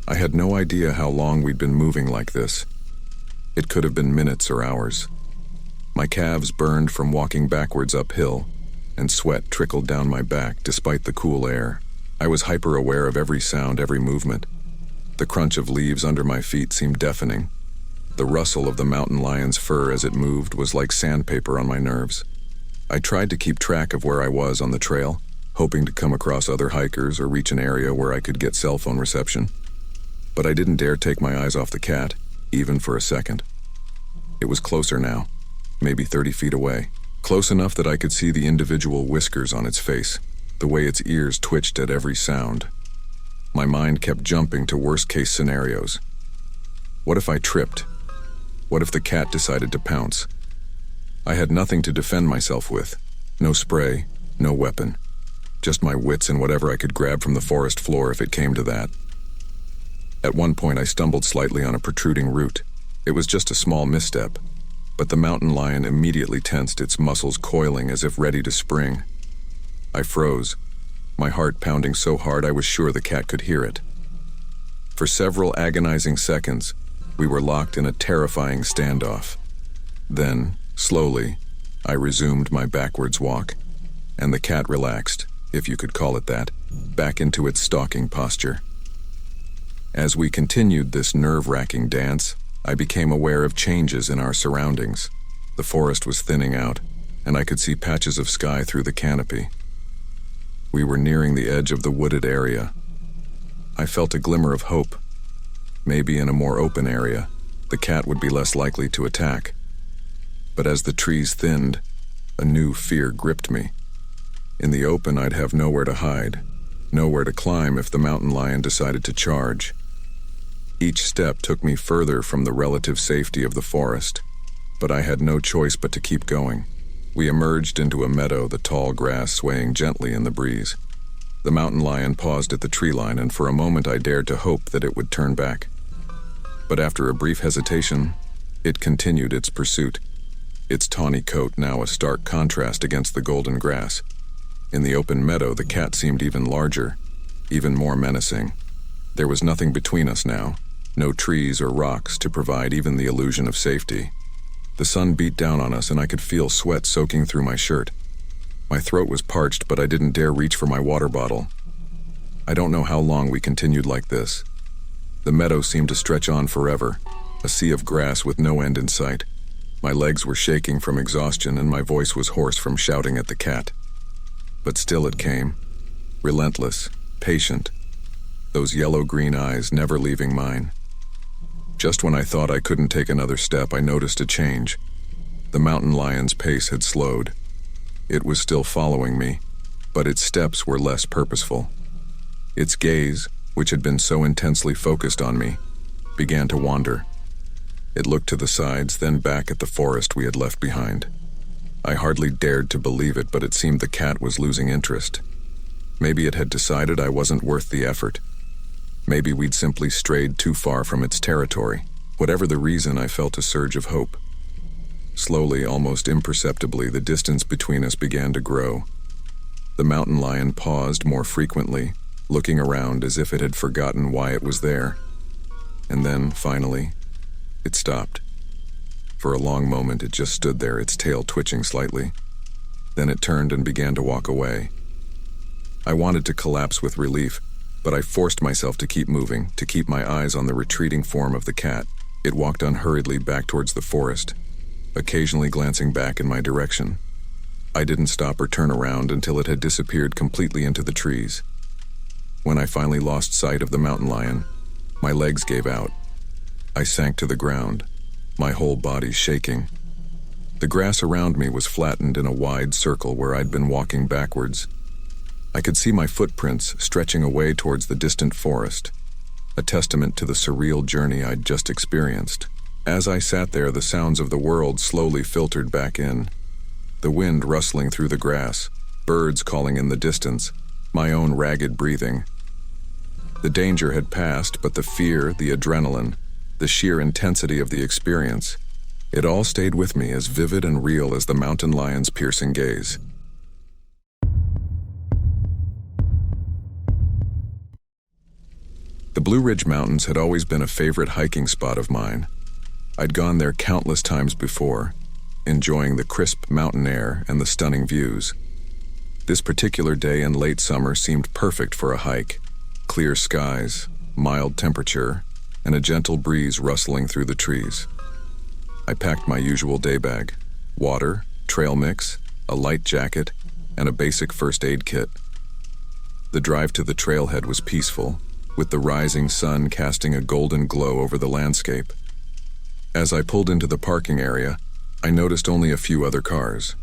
I had no idea how long we'd been moving like this. It could have been minutes or hours. My calves burned from walking backwards uphill, and sweat trickled down my back despite the cool air. I was hyper-aware of every sound, every movement. The crunch of leaves under my feet seemed deafening. The rustle of the mountain lion's fur as it moved was like sandpaper on my nerves. I tried to keep track of where I was on the trail, hoping to come across other hikers or reach an area where I could get cell phone reception. But I didn't dare take my eyes off the cat, even for a second. It was closer now, maybe 30 feet away, close enough that I could see the individual whiskers on its face, the way its ears twitched at every sound. My mind kept jumping to worst-case scenarios. What if I tripped? What if the cat decided to pounce? I had nothing to defend myself with. No spray, no weapon. Just my wits and whatever I could grab from the forest floor if it came to that. At one point I stumbled slightly on a protruding root. It was just a small misstep, but the mountain lion immediately tensed, its muscles coiling as if ready to spring. I froze, my heart pounding so hard I was sure the cat could hear it. For several agonizing seconds, we were locked in a terrifying standoff. Then, slowly, I resumed my backwards walk, and the cat relaxed, if you could call it that, back into its stalking posture. As we continued this nerve-wracking dance, I became aware of changes in our surroundings. The forest was thinning out, and I could see patches of sky through the canopy. We were nearing the edge of the wooded area. I felt a glimmer of hope. Maybe in a more open area, the cat would be less likely to attack. But as the trees thinned, a new fear gripped me. In the open, I'd have nowhere to hide, nowhere to climb if the mountain lion decided to charge. Each step took me further from the relative safety of the forest, but I had no choice but to keep going. We emerged into a meadow, the tall grass swaying gently in the breeze. The mountain lion paused at the tree line, and for a moment I dared to hope that it would turn back. But after a brief hesitation, it continued its pursuit, its tawny coat now a stark contrast against the golden grass. In the open meadow, the cat seemed even larger, even more menacing. There was nothing between us now, no trees or rocks to provide even the illusion of safety. The sun beat down on us, and I could feel sweat soaking through my shirt. My throat was parched, but I didn't dare reach for my water bottle. I don't know how long we continued like this. The meadow seemed to stretch on forever, a sea of grass with no end in sight. My legs were shaking from exhaustion, and my voice was hoarse from shouting at the cat. But still it came, relentless, patient, those yellow-green eyes never leaving mine. Just when I thought I couldn't take another step, I noticed a change. The mountain lion's pace had slowed. It was still following me, but its steps were less purposeful. Its gaze, which had been so intensely focused on me, began to wander. It looked to the sides, then back at the forest we had left behind. I hardly dared to believe it, but it seemed the cat was losing interest. Maybe it had decided I wasn't worth the effort. Maybe we'd simply strayed too far from its territory. Whatever the reason, I felt a surge of hope. Slowly, almost imperceptibly, the distance between us began to grow. The mountain lion paused more frequently, looking around as if it had forgotten why it was there. And then, finally, it stopped. For a long moment, it just stood there, its tail twitching slightly. Then it turned and began to walk away. I wanted to collapse with relief, but I forced myself to keep moving, to keep my eyes on the retreating form of the cat. It walked unhurriedly back towards the forest, occasionally glancing back in my direction. I didn't stop or turn around until it had disappeared completely into the trees. When I finally lost sight of the mountain lion, my legs gave out. I sank to the ground, my whole body shaking. The grass around me was flattened in a wide circle where I'd been walking backwards. I could see my footprints stretching away towards the distant forest, a testament to the surreal journey I'd just experienced. As I sat there, the sounds of the world slowly filtered back in. The wind rustling through the grass, birds calling in the distance, my own ragged breathing. The danger had passed, but the fear, the adrenaline, the sheer intensity of the experience, it all stayed with me, as vivid and real as the mountain lion's piercing gaze. The Blue Ridge Mountains had always been a favorite hiking spot of mine. I'd gone there countless times before, enjoying the crisp mountain air and the stunning views. This particular day in late summer seemed perfect for a hike. Clear skies, mild temperature, and a gentle breeze rustling through the trees. I packed my usual day bag: water, trail mix, a light jacket, and a basic first aid kit. The drive to the trailhead was peaceful, with the rising sun casting a golden glow over the landscape. As I pulled into the parking area, I noticed only a few other cars.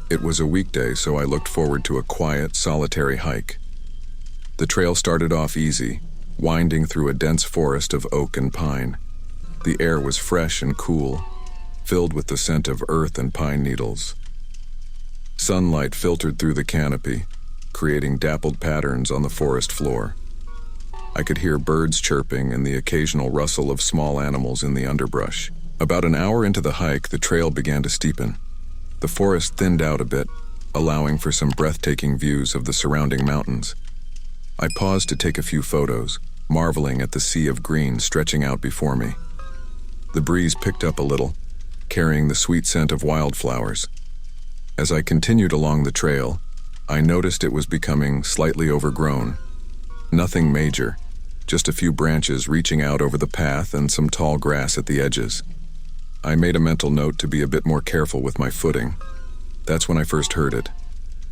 It was a weekday, so I looked forward to a quiet, solitary hike. The trail started off easy, winding through a dense forest of oak and pine. The air was fresh and cool, filled with the scent of earth and pine needles. Sunlight filtered through the canopy, creating dappled patterns on the forest floor. I could hear birds chirping and the occasional rustle of small animals in the underbrush. About an hour into the hike, the trail began to steepen. The forest thinned out a bit, allowing for some breathtaking views of the surrounding mountains. I paused to take a few photos, marveling at the sea of green stretching out before me. The breeze picked up a little, carrying the sweet scent of wildflowers. As I continued along the trail, I noticed it was becoming slightly overgrown. Nothing major, just a few branches reaching out over the path and some tall grass at the edges. I made a mental note to be a bit more careful with my footing. That's when I first heard it,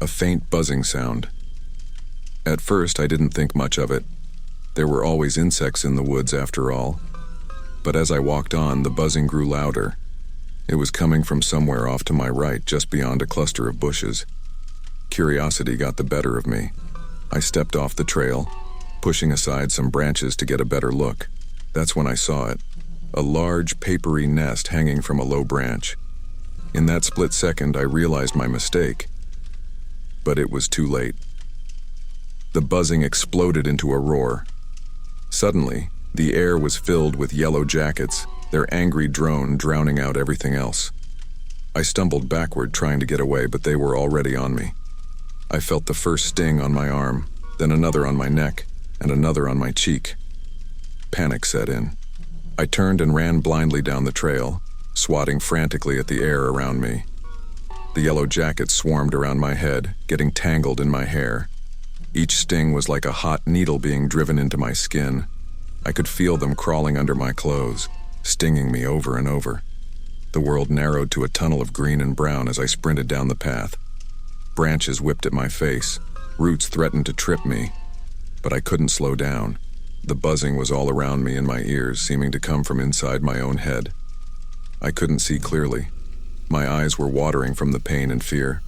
a faint buzzing sound. At first, I didn't think much of it. There were always insects in the woods after all. But as I walked on, the buzzing grew louder. It was coming from somewhere off to my right, just beyond a cluster of bushes. Curiosity got the better of me. I stepped off the trail, pushing aside some branches to get a better look. That's when I saw it, a large, papery nest hanging from a low branch. In that split second, I realized my mistake. But it was too late. The buzzing exploded into a roar. Suddenly, the air was filled with yellow jackets, their angry drone drowning out everything else. I stumbled backward trying to get away, but they were already on me. I felt the first sting on my arm, then another on my neck, and another on my cheek. Panic set in. I turned and ran blindly down the trail, swatting frantically at the air around me. The yellow jackets swarmed around my head, getting tangled in my hair. Each sting was like a hot needle being driven into my skin. I could feel them crawling under my clothes, stinging me over and over. The world narrowed to a tunnel of green and brown as I sprinted down the path. Branches whipped at my face, Roots threatened to trip me, but I couldn't slow down. The buzzing was all around me in my ears, seeming to come from inside my own head. I couldn't see clearly. My eyes were watering from the pain and fear.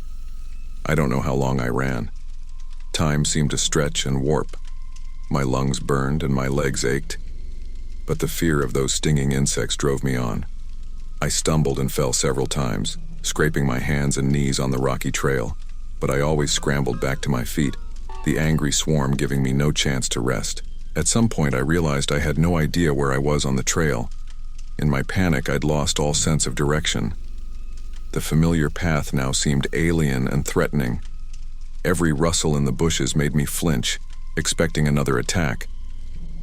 I don't know how long I ran. Time seemed to stretch and warp. My lungs burned and my legs ached, but the fear of those stinging insects drove me on. I stumbled and fell several times, scraping my hands and knees on the rocky trail, but I always scrambled back to my feet, the angry swarm giving me no chance to rest. At some point I realized I had no idea where I was on the trail. In my panic, I'd lost all sense of direction. The familiar path now seemed alien and threatening. Every rustle in the bushes made me flinch, expecting another attack,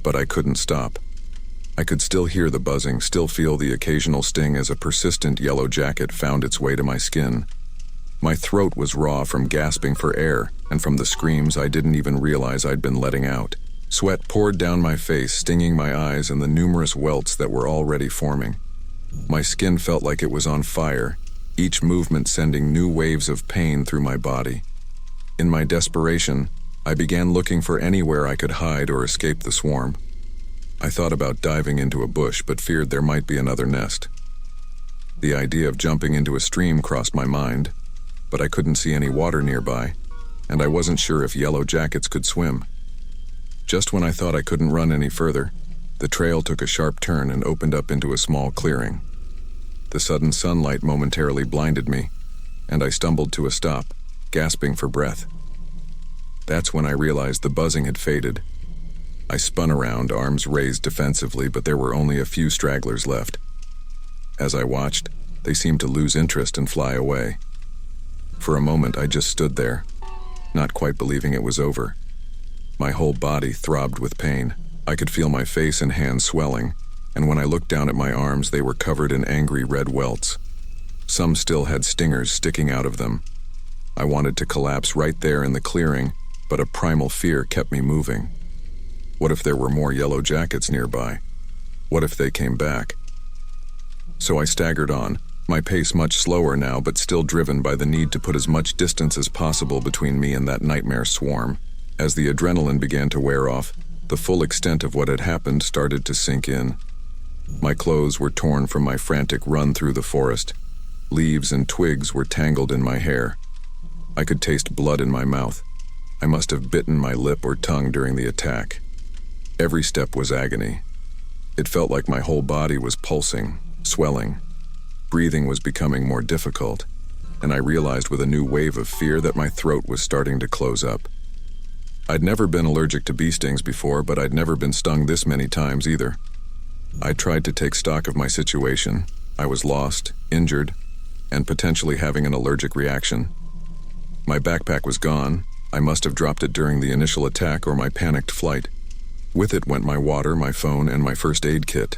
but I couldn't stop. I could still hear the buzzing, still feel the occasional sting as a persistent yellow jacket found its way to my skin. My throat was raw from gasping for air and from the screams I didn't even realize I'd been letting out. Sweat poured down my face, stinging my eyes and the numerous welts that were already forming. My skin felt like it was on fire, each movement sending new waves of pain through my body. In my desperation, I began looking for anywhere I could hide or escape the swarm. I thought about diving into a bush, but feared there might be another nest. The idea of jumping into a stream crossed my mind, but I couldn't see any water nearby, and I wasn't sure if yellow jackets could swim. Just when I thought I couldn't run any further, the trail took a sharp turn and opened up into a small clearing. The sudden sunlight momentarily blinded me, and I stumbled to a stop, gasping for breath. That's when I realized the buzzing had faded. I spun around, arms raised defensively, but there were only a few stragglers left. As I watched, they seemed to lose interest and fly away. For a moment, I just stood there, not quite believing it was over. My whole body throbbed with pain. I could feel my face and hands swelling, and when I looked down at my arms, they were covered in angry red welts. Some still had stingers sticking out of them. I wanted to collapse right there in the clearing, but a primal fear kept me moving. What if there were more yellow jackets nearby? What if they came back? So I staggered on, my pace much slower now, but still driven by the need to put as much distance as possible between me and that nightmare swarm. As the adrenaline began to wear off, the full extent of what had happened started to sink in. My clothes were torn from my frantic run through the forest. Leaves and twigs were tangled in my hair. I could taste blood in my mouth. I must have bitten my lip or tongue during the attack. Every step was agony. It felt like my whole body was pulsing, swelling. Breathing was becoming more difficult, and I realized with a new wave of fear that my throat was starting to close up. I'd never been allergic to bee stings before, but I'd never been stung this many times either. I tried to take stock of my situation. I was lost, injured, and potentially having an allergic reaction. My backpack was gone. I must have dropped it during the initial attack or my panicked flight. With it went my water, my phone, and my first aid kit.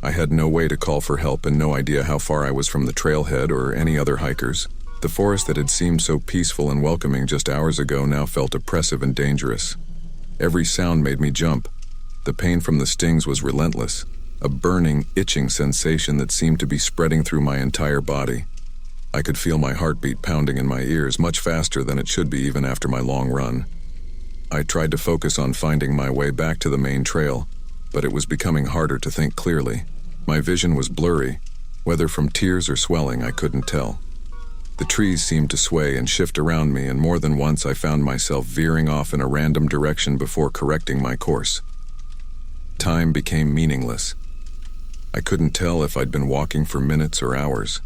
I had no way to call for help and no idea how far I was from the trailhead or any other hikers. The forest that had seemed so peaceful and welcoming just hours ago now felt oppressive and dangerous. Every sound made me jump. The pain from the stings was relentless, a burning, itching sensation that seemed to be spreading through my entire body. I could feel my heartbeat pounding in my ears much faster than it should be even after my long run. I tried to focus on finding my way back to the main trail, but it was becoming harder to think clearly. My vision was blurry. Whether from tears or swelling, I couldn't tell. The trees seemed to sway and shift around me, and more than once I found myself veering off in a random direction before correcting my course. Time became meaningless. I couldn't tell if I'd been walking for minutes or hours.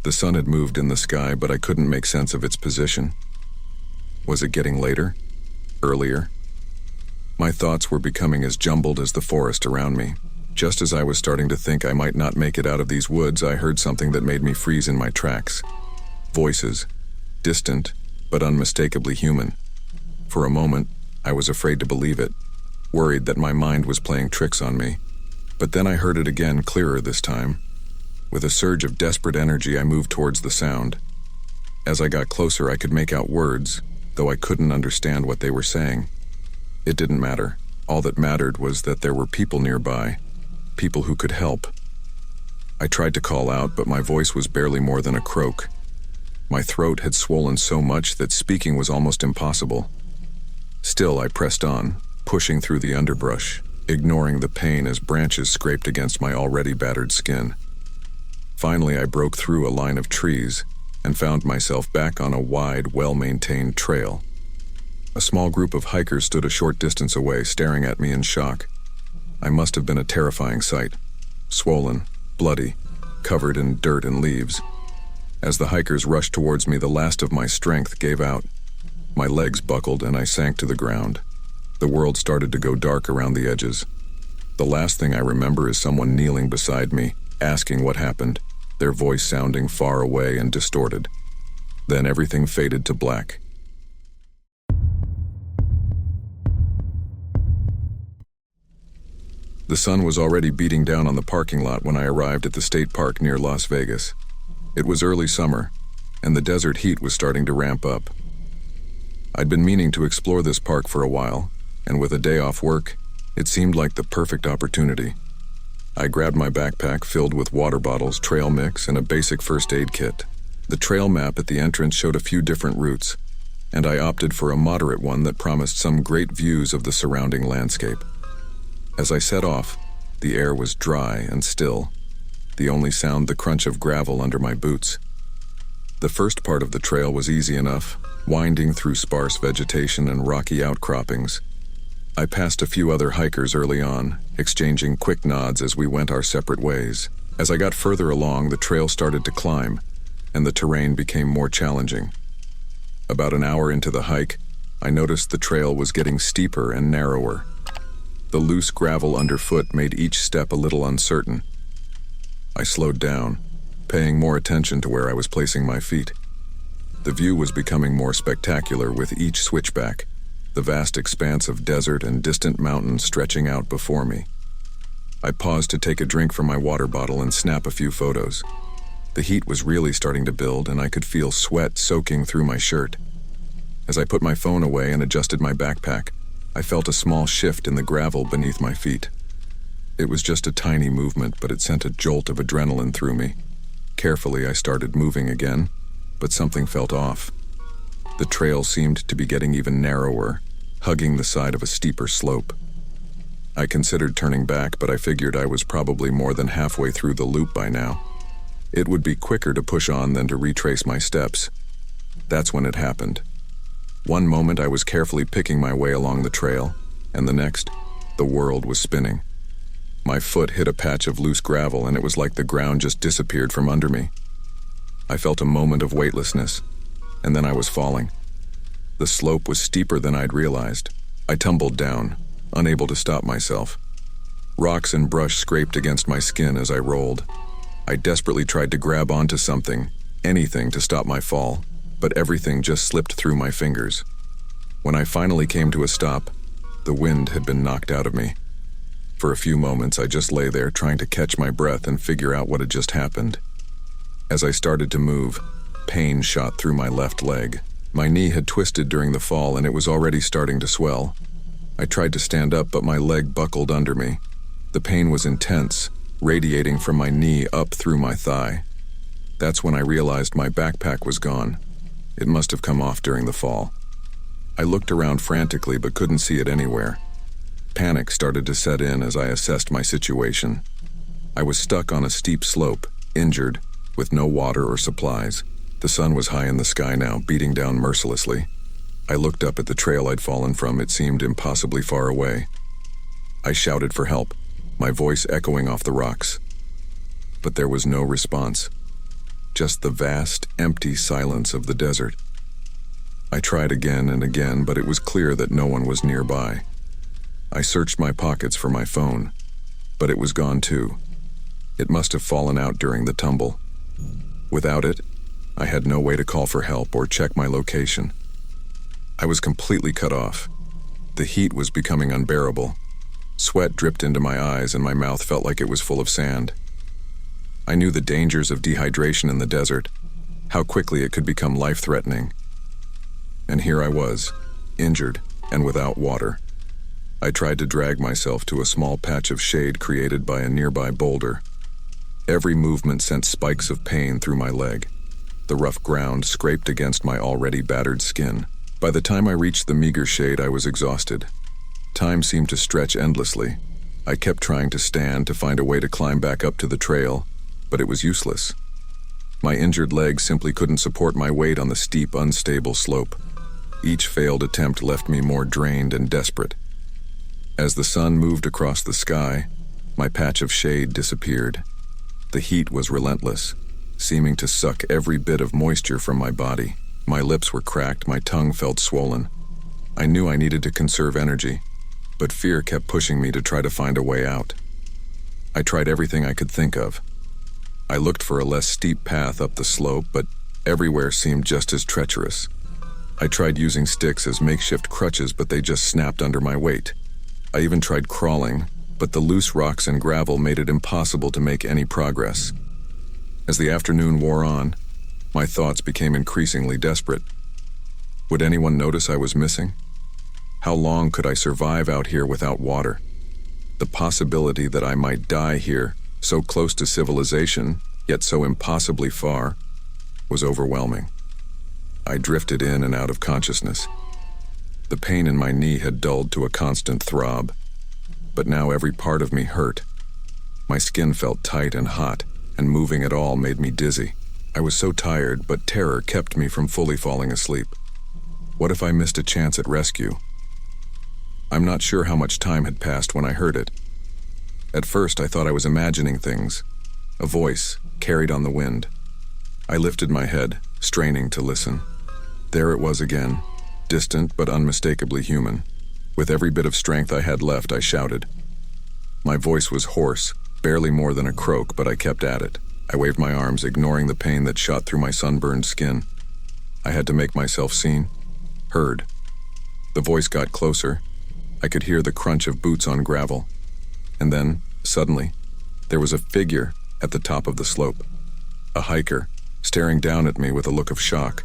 The sun had moved in the sky, but I couldn't make sense of its position. Was it getting later? Earlier? My thoughts were becoming as jumbled as the forest around me. Just as I was starting to think I might not make it out of these woods, I heard something that made me freeze in my tracks. Voices, distant, but unmistakably human. For a moment, I was afraid to believe it, worried that my mind was playing tricks on me. But then I heard it again, clearer this time. With a surge of desperate energy, I moved towards the sound. As I got closer, I could make out words, though I couldn't understand what they were saying. It didn't matter. All that mattered was that there were people nearby, people who could help. I tried to call out, but my voice was barely more than a croak. My throat had swollen so much that speaking was almost impossible. Still, I pressed on, pushing through the underbrush, ignoring the pain as branches scraped against my already battered skin. Finally, I broke through a line of trees and found myself back on a wide, well-maintained trail. A small group of hikers stood a short distance away, staring at me in shock. I must have been a terrifying sight. Swollen, bloody, covered in dirt and leaves. As the hikers rushed towards me, the last of my strength gave out. My legs buckled and I sank to the ground. The world started to go dark around the edges. The last thing I remember is someone kneeling beside me, asking what happened, their voice sounding far away and distorted. Then everything faded to black. The sun was already beating down on the parking lot when I arrived at the state park near Las Vegas. It was early summer, and the desert heat was starting to ramp up. I'd been meaning to explore this park for a while, and with a day off work, it seemed like the perfect opportunity. I grabbed my backpack filled with water bottles, trail mix, and a basic first aid kit. The trail map at the entrance showed a few different routes, and I opted for a moderate one that promised some great views of the surrounding landscape. As I set off, the air was dry and still, the only sound the crunch of gravel under my boots. The first part of the trail was easy enough, winding through sparse vegetation and rocky outcroppings. I passed a few other hikers early on, exchanging quick nods as we went our separate ways. As I got further along, the trail started to climb, and the terrain became more challenging. About an hour into the hike, I noticed the trail was getting steeper and narrower. The loose gravel underfoot made each step a little uncertain. I slowed down, paying more attention to where I was placing my feet. The view was becoming more spectacular with each switchback, the vast expanse of desert and distant mountains stretching out before me. I paused to take a drink from my water bottle and snap a few photos. The heat was really starting to build, and I could feel sweat soaking through my shirt. As I put my phone away and adjusted my backpack, I felt a small shift in the gravel beneath my feet. It was just a tiny movement, but it sent a jolt of adrenaline through me. Carefully, I started moving again, but something felt off. The trail seemed to be getting even narrower, hugging the side of a steeper slope. I considered turning back, but I figured I was probably more than halfway through the loop by now. It would be quicker to push on than to retrace my steps. That's when it happened. One moment I was carefully picking my way along the trail, and the next, the world was spinning. My foot hit a patch of loose gravel, and it was like the ground just disappeared from under me. I felt a moment of weightlessness, and then I was falling. The slope was steeper than I'd realized. I tumbled down, unable to stop myself. Rocks and brush scraped against my skin as I rolled. I desperately tried to grab onto something, anything to stop my fall, but everything just slipped through my fingers. When I finally came to a stop, the wind had been knocked out of me. For a few moments, I just lay there trying to catch my breath and figure out what had just happened. As I started to move, pain shot through my left leg. My knee had twisted during the fall, and it was already starting to swell. I tried to stand up, but my leg buckled under me. The pain was intense, radiating from my knee up through my thigh. That's when I realized my backpack was gone. It must have come off during the fall. I looked around frantically but couldn't see it anywhere. Panic started to set in as I assessed my situation. I was stuck on a steep slope, injured, with no water or supplies. The sun was high in the sky now, beating down mercilessly. I looked up at the trail I'd fallen from. It seemed impossibly far away. I shouted for help, my voice echoing off the rocks. But there was no response. Just the vast, empty silence of the desert. I tried again and again, but it was clear that no one was nearby. I searched my pockets for my phone, but it was gone too. It must have fallen out during the tumble. Without it, I had no way to call for help or check my location. I was completely cut off. The heat was becoming unbearable. Sweat dripped into my eyes and my mouth felt like it was full of sand. I knew the dangers of dehydration in the desert, how quickly it could become life-threatening. And here I was, injured and without water. I tried to drag myself to a small patch of shade created by a nearby boulder. Every movement sent spikes of pain through my leg. the rough ground scraped against my already battered skin. By the time I reached the meager shade, I was exhausted. Time seemed to stretch endlessly. I kept trying to stand to find a way to climb back up to the trail, but it was useless. My injured legs simply couldn't support my weight on the steep, unstable slope. Each failed attempt left me more drained and desperate. As the sun moved across the sky, my patch of shade disappeared. The heat was relentless, seeming to suck every bit of moisture from my body. My lips were cracked, my tongue felt swollen. I knew I needed to conserve energy, but fear kept pushing me to try to find a way out. I tried everything I could think of. I looked for a less steep path up the slope, but everywhere seemed just as treacherous. I tried using sticks as makeshift crutches, but they just snapped under my weight. I even tried crawling, but the loose rocks and gravel made it impossible to make any progress. As the afternoon wore on, my thoughts became increasingly desperate. Would anyone notice I was missing? How long could I survive out here without water? The possibility that I might die here, so close to civilization, yet so impossibly far, was overwhelming. I drifted in and out of consciousness. The pain in my knee had dulled to a constant throb, but now every part of me hurt. My skin felt tight and hot, and moving at all made me dizzy. I was so tired, but terror kept me from fully falling asleep. What if I missed a chance at rescue? I'm not sure how much time had passed when I heard it. At first, I thought I was imagining things. A voice carried on the wind. I lifted my head, straining to listen. There it was again, distant but unmistakably human. With every bit of strength I had left, I shouted. My voice was hoarse, barely more than a croak, but I kept at it. I waved my arms, ignoring the pain that shot through my sunburned skin. I had to make myself seen, heard. The voice got closer. I could hear the crunch of boots on gravel. And then, suddenly, there was a figure at the top of the slope. A hiker, staring down at me with a look of shock.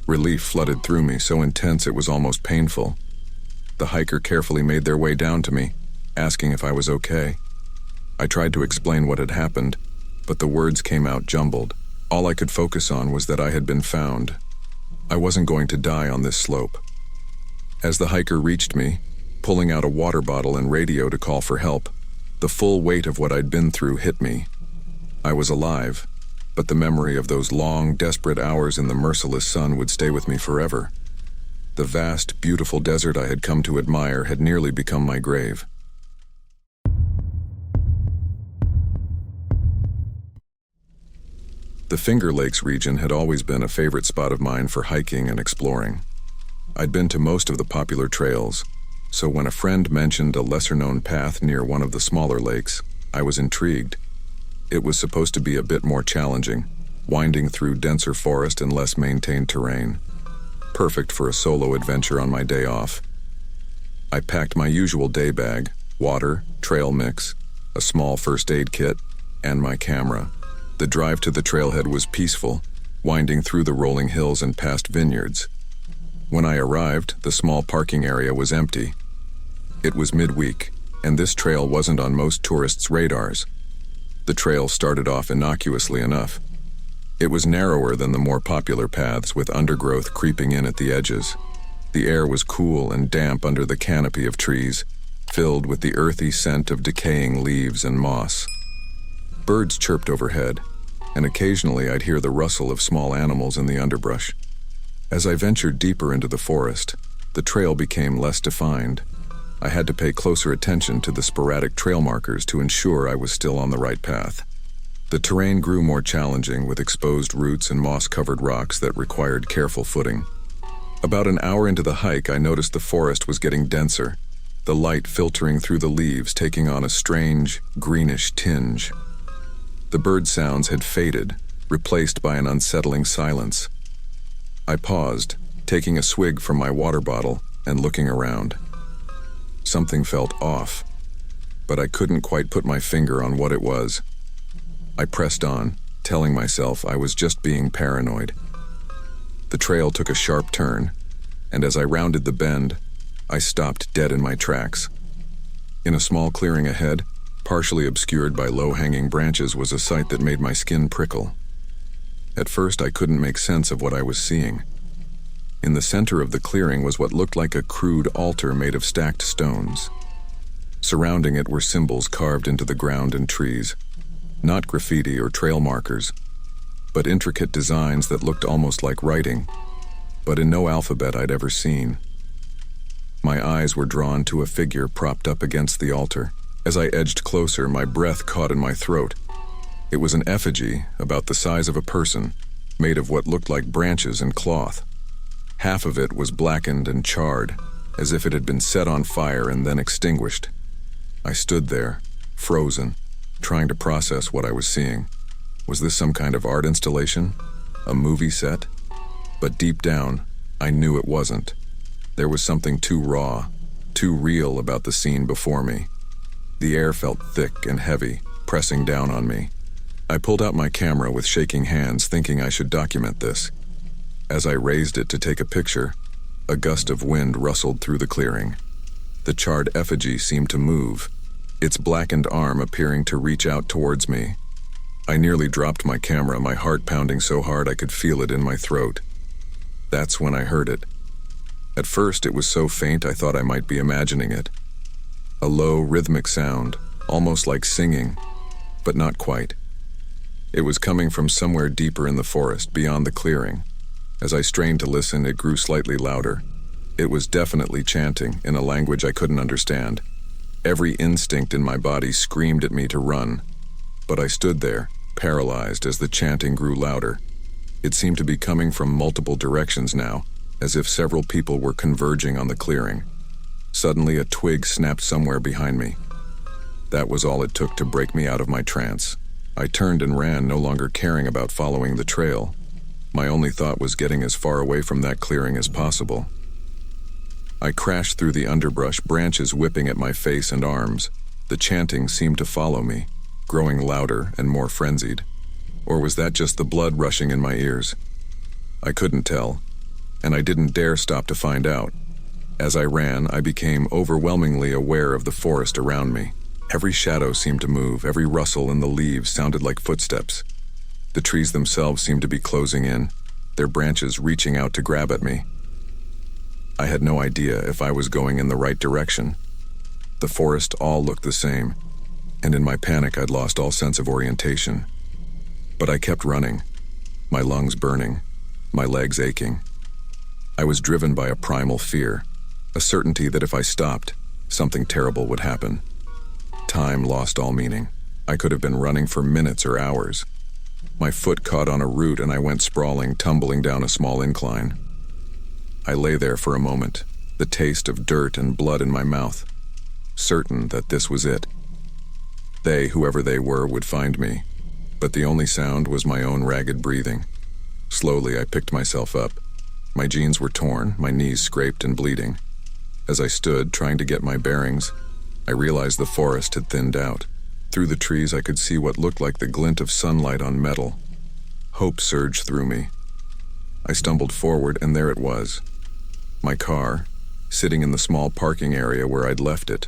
Relief flooded through me, so intense it was almost painful. The hiker carefully made their way down to me, asking if I was okay. I tried to explain what had happened, but the words came out jumbled. All I could focus on was that I had been found. I wasn't going to die on this slope. As the hiker reached me, pulling out a water bottle and radio to call for help, the full weight of what I'd been through hit me. I was alive, but the memory of those long, desperate hours in the merciless sun would stay with me forever. The vast, beautiful desert I had come to admire had nearly become my grave. The Finger Lakes region had always been a favorite spot of mine for hiking and exploring. I'd been to most of the popular trails, so when a friend mentioned a lesser-known path near one of the smaller lakes, I was intrigued. It was supposed to be a bit more challenging, winding through denser forest and less maintained terrain. Perfect for a solo adventure on my day off. I packed my usual day bag, water, trail mix, a small first aid kit, and my camera. The drive to the trailhead was peaceful, winding through the rolling hills and past vineyards. When I arrived, the small parking area was empty. It was midweek, and this trail wasn't on most tourists' radars. The trail started off innocuously enough. It was narrower than the more popular paths, with undergrowth creeping in at the edges. The air was cool and damp under the canopy of trees, filled with the earthy scent of decaying leaves and moss. Birds chirped overhead, and occasionally I'd hear the rustle of small animals in the underbrush. As I ventured deeper into the forest, the trail became less defined. I had to pay closer attention to the sporadic trail markers to ensure I was still on the right path. The terrain grew more challenging, with exposed roots and moss-covered rocks that required careful footing. About an hour into the hike, I noticed the forest was getting denser, the light filtering through the leaves taking on a strange, greenish tinge. The bird sounds had faded, replaced by an unsettling silence. I paused, taking a swig from my water bottle and looking around. Something felt off, but I couldn't quite put my finger on what it was. I pressed on, telling myself I was just being paranoid. The trail took a sharp turn, and as I rounded the bend, I stopped dead in my tracks. In a small clearing ahead, partially obscured by low-hanging branches, was a sight that made my skin prickle. At first, I couldn't make sense of what I was seeing. In the center of the clearing was what looked like a crude altar made of stacked stones. Surrounding it were symbols carved into the ground and trees, not graffiti or trail markers, but intricate designs that looked almost like writing, but in no alphabet I'd ever seen. My eyes were drawn to a figure propped up against the altar. As I edged closer, my breath caught in my throat. It was an effigy about the size of a person, made of what looked like branches and cloth. Half of it was blackened and charred, as if it had been set on fire and then extinguished. I stood there, frozen, trying to process what I was seeing. Was this some kind of art installation? A movie set? But deep down, I knew it wasn't. There was something too raw, too real about the scene before me. The air felt thick and heavy, pressing down on me. I pulled out my camera with shaking hands, thinking I should document this. As I raised it to take a picture, a gust of wind rustled through the clearing. The charred effigy seemed to move, its blackened arm appearing to reach out towards me. I nearly dropped my camera, my heart pounding so hard I could feel it in my throat. That's when I heard it. At first, it was so faint I thought I might be imagining it. A low, rhythmic sound, almost like singing, but not quite. It was coming from somewhere deeper in the forest, beyond the clearing. As I strained to listen, it grew slightly louder. It was definitely chanting in a language I couldn't understand. Every instinct in my body screamed at me to run, but I stood there, paralyzed as the chanting grew louder. It seemed to be coming from multiple directions now, as if several people were converging on the clearing. Suddenly, a twig snapped somewhere behind me. That was all it took to break me out of my trance. I turned and ran, no longer caring about following the trail. My only thought was getting as far away from that clearing as possible. I crashed through the underbrush, branches whipping at my face and arms. The chanting seemed to follow me, growing louder and more frenzied. Or was that just the blood rushing in my ears? I couldn't tell, and I didn't dare stop to find out. As I ran, I became overwhelmingly aware of the forest around me. Every shadow seemed to move, every rustle in the leaves sounded like footsteps. The trees themselves seemed to be closing in, their branches reaching out to grab at me. I had no idea if I was going in the right direction. The forest all looked the same, and in my panic I'd lost all sense of orientation. But I kept running, my lungs burning, my legs aching. I was driven by a primal fear, a certainty that if I stopped, something terrible would happen. Time lost all meaning. I could have been running for minutes or hours. My foot caught on a root and I went sprawling, tumbling down a small incline. I lay there for a moment, the taste of dirt and blood in my mouth, certain that this was it. They, whoever they were, would find me, but the only sound was my own ragged breathing. Slowly, I picked myself up. My jeans were torn, my knees scraped and bleeding. As I stood, trying to get my bearings, I realized the forest had thinned out. Through the trees, I could see what looked like the glint of sunlight on metal. Hope surged through me. I stumbled forward, and there it was. My car, sitting in the small parking area where I'd left it.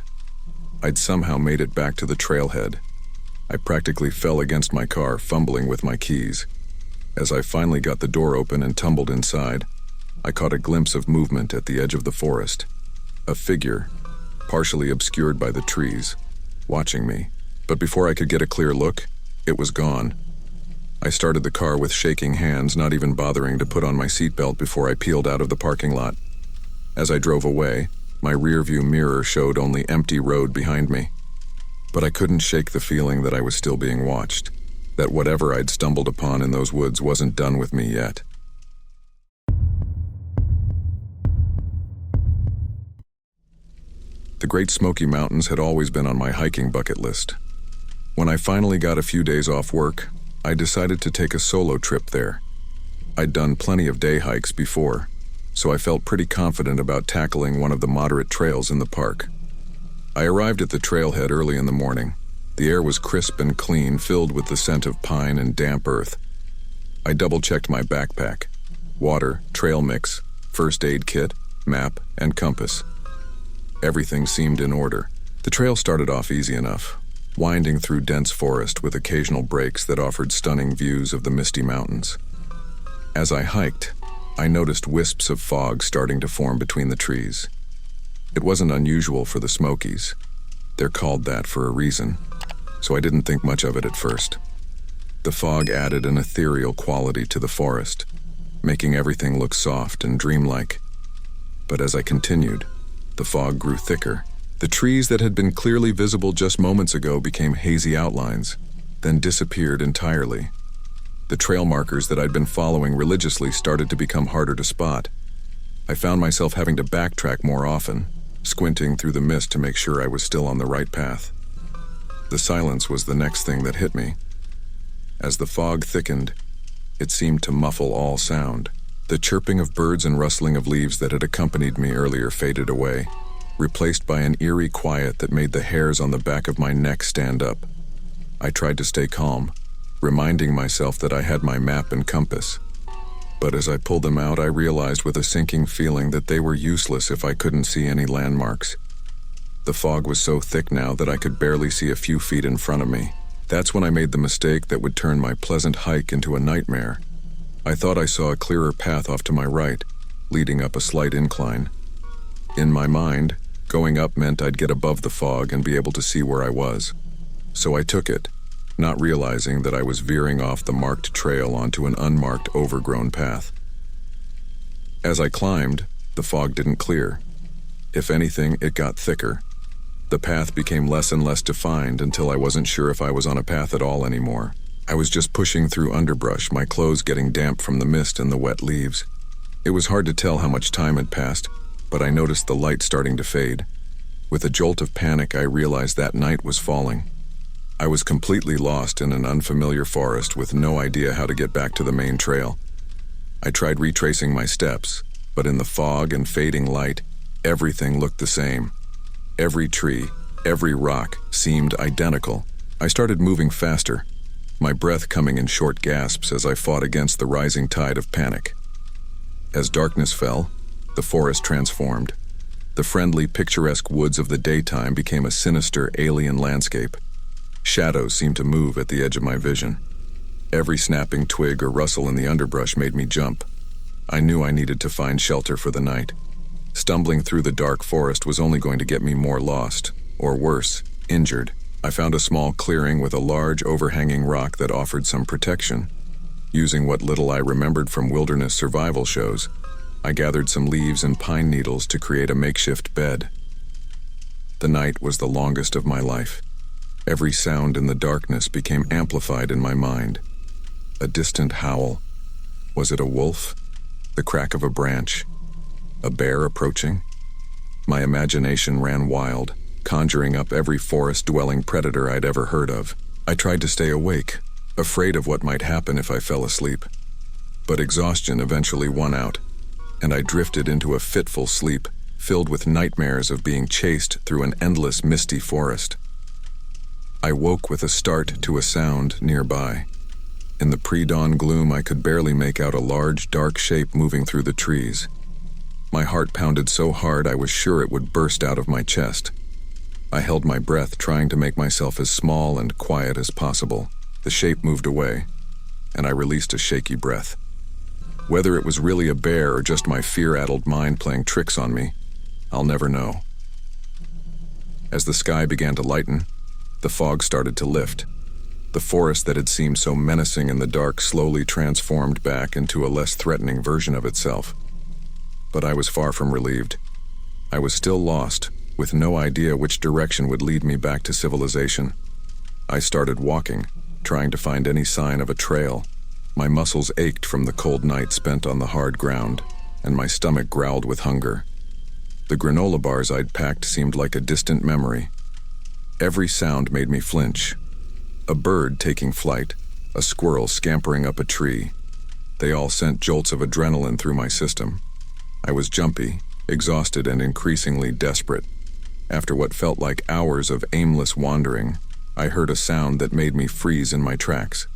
I'd somehow made it back to the trailhead. I practically fell against my car, fumbling with my keys. As I finally got the door open and tumbled inside, I caught a glimpse of movement at the edge of the forest. A figure, partially obscured by the trees, watching me. But before I could get a clear look, it was gone. I started the car with shaking hands, not even bothering to put on my seatbelt before I peeled out of the parking lot. As I drove away, my rearview mirror showed only empty road behind me. But I couldn't shake the feeling that I was still being watched, that whatever I'd stumbled upon in those woods wasn't done with me yet. The Great Smoky Mountains had always been on my hiking bucket list. When I finally got a few days off work, I decided to take a solo trip there. I'd done plenty of day hikes before, so I felt pretty confident about tackling one of the moderate trails in the park. I arrived at the trailhead early in the morning. The air was crisp and clean, filled with the scent of pine and damp earth. I double-checked my backpack: water, trail mix, first aid kit, map, and compass. Everything seemed in order. The trail started off easy enough, winding through dense forest with occasional breaks that offered stunning views of the misty mountains. As I hiked, I noticed wisps of fog starting to form between the trees. It wasn't unusual for the Smokies. They're called that for a reason, so I didn't think much of it at first. The fog added an ethereal quality to the forest, making everything look soft and dreamlike. But as I continued, the fog grew thicker. The trees that had been clearly visible just moments ago became hazy outlines, then disappeared entirely. The trail markers that I'd been following religiously started to become harder to spot. I found myself having to backtrack more often, squinting through the mist to make sure I was still on the right path. The silence was the next thing that hit me. As the fog thickened, it seemed to muffle all sound. The chirping of birds and rustling of leaves that had accompanied me earlier faded away, replaced by an eerie quiet that made the hairs on the back of my neck stand up. I tried to stay calm, reminding myself that I had my map and compass. But as I pulled them out, I realized with a sinking feeling that they were useless if I couldn't see any landmarks. The fog was so thick now that I could barely see a few feet in front of me. That's when I made the mistake that would turn my pleasant hike into a nightmare. I thought I saw a clearer path off to my right, leading up a slight incline. In my mind, going up meant I'd get above the fog and be able to see where I was. So I took it, not realizing that I was veering off the marked trail onto an unmarked, overgrown path. As I climbed, the fog didn't clear. If anything, it got thicker. The path became less and less defined until I wasn't sure if I was on a path at all anymore. I was just pushing through underbrush, my clothes getting damp from the mist and the wet leaves. It was hard to tell how much time had passed, but I noticed the light starting to fade. With a jolt of panic, I realized that night was falling. I was completely lost in an unfamiliar forest with no idea how to get back to the main trail. I tried retracing my steps, but in the fog and fading light, everything looked the same. Every tree, every rock seemed identical. I started moving faster, my breath coming in short gasps as I fought against the rising tide of panic. As darkness fell, the forest transformed. The friendly, picturesque woods of the daytime became a sinister, alien landscape. Shadows seemed to move at the edge of my vision. Every snapping twig or rustle in the underbrush made me jump. I knew I needed to find shelter for the night. Stumbling through the dark forest was only going to get me more lost, or worse, injured. I found a small clearing with a large overhanging rock that offered some protection. Using what little I remembered from wilderness survival shows, I gathered some leaves and pine needles to create a makeshift bed. The night was the longest of my life. Every sound in the darkness became amplified in my mind. A distant howl. Was it a wolf? The crack of a branch? A bear approaching? My imagination ran wild, conjuring up every forest-dwelling predator I'd ever heard of. I tried to stay awake, afraid of what might happen if I fell asleep. But exhaustion eventually won out, and I drifted into a fitful sleep, filled with nightmares of being chased through an endless misty forest. I woke with a start to a sound nearby. In the pre-dawn gloom, I could barely make out a large, dark shape moving through the trees. My heart pounded so hard I was sure it would burst out of my chest. I held my breath, trying to make myself as small and quiet as possible. The shape moved away, and I released a shaky breath. Whether it was really a bear or just my fear-addled mind playing tricks on me, I'll never know. As the sky began to lighten, the fog started to lift. The forest that had seemed so menacing in the dark slowly transformed back into a less threatening version of itself. But I was far from relieved. I was still lost, with no idea which direction would lead me back to civilization. I started walking, trying to find any sign of a trail. My muscles ached from the cold night spent on the hard ground, and my stomach growled with hunger. The granola bars I'd packed seemed like a distant memory. Every sound made me flinch. A bird taking flight, a squirrel scampering up a tree. They all sent jolts of adrenaline through my system. I was jumpy, exhausted, and increasingly desperate. After what felt like hours of aimless wandering, I heard a sound that made me freeze in my tracks.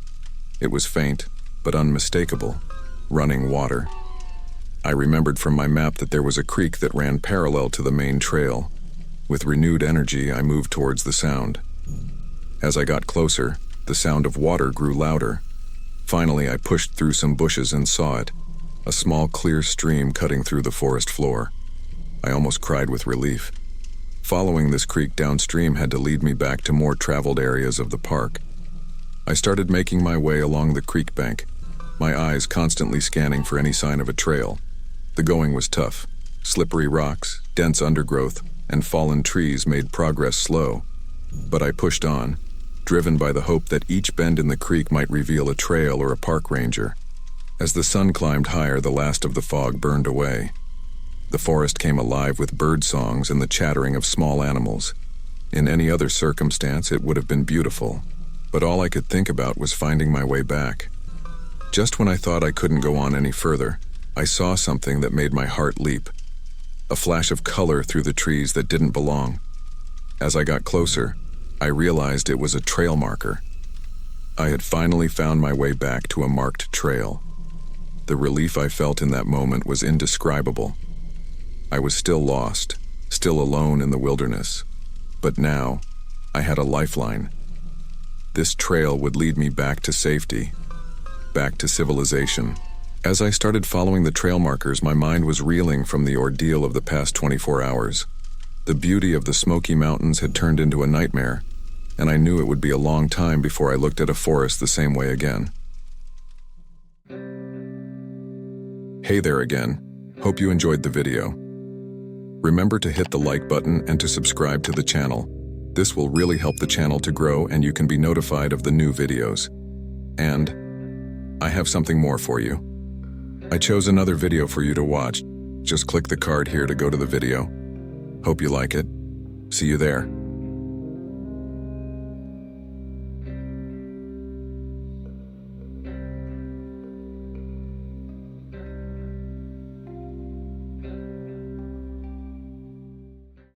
It was faint, but unmistakable. Running water. I remembered from my map that there was a creek that ran parallel to the main trail. With renewed energy, I moved towards the sound. As I got closer, the sound of water grew louder. Finally, I pushed through some bushes and saw it, a small clear stream cutting through the forest floor. I almost cried with relief. Following this creek downstream had to lead me back to more traveled areas of the park. I started making my way along the creek bank, my eyes constantly scanning for any sign of a trail. The going was tough. Slippery rocks, dense undergrowth, and fallen trees made progress slow. But I pushed on, driven by the hope that each bend in the creek might reveal a trail or a park ranger. As the sun climbed higher, the last of the fog burned away. The forest came alive with bird songs and the chattering of small animals. In any other circumstance, it would have been beautiful, but all I could think about was finding my way back. Just when I thought I couldn't go on any further, I saw something that made my heart leap. A flash of color through the trees that didn't belong. As I got closer, I realized it was a trail marker. I had finally found my way back to a marked trail. The relief I felt in that moment was indescribable. I was still lost, still alone in the wilderness, but now I had a lifeline. This trail would lead me back to safety, back to civilization. As I started following the trail markers, my mind was reeling from the ordeal of the past 24 hours. The beauty of the Smoky Mountains had turned into a nightmare, and I knew it would be a long time before I looked at a forest the same way again. Hey there again. Hope you enjoyed the video. Remember to hit the like button and to subscribe to the channel. This will really help the channel to grow and you can be notified of the new videos. And I have something more for you. I chose another video for you to watch. Just click the card here to go to the video. Hope you like it. See you there.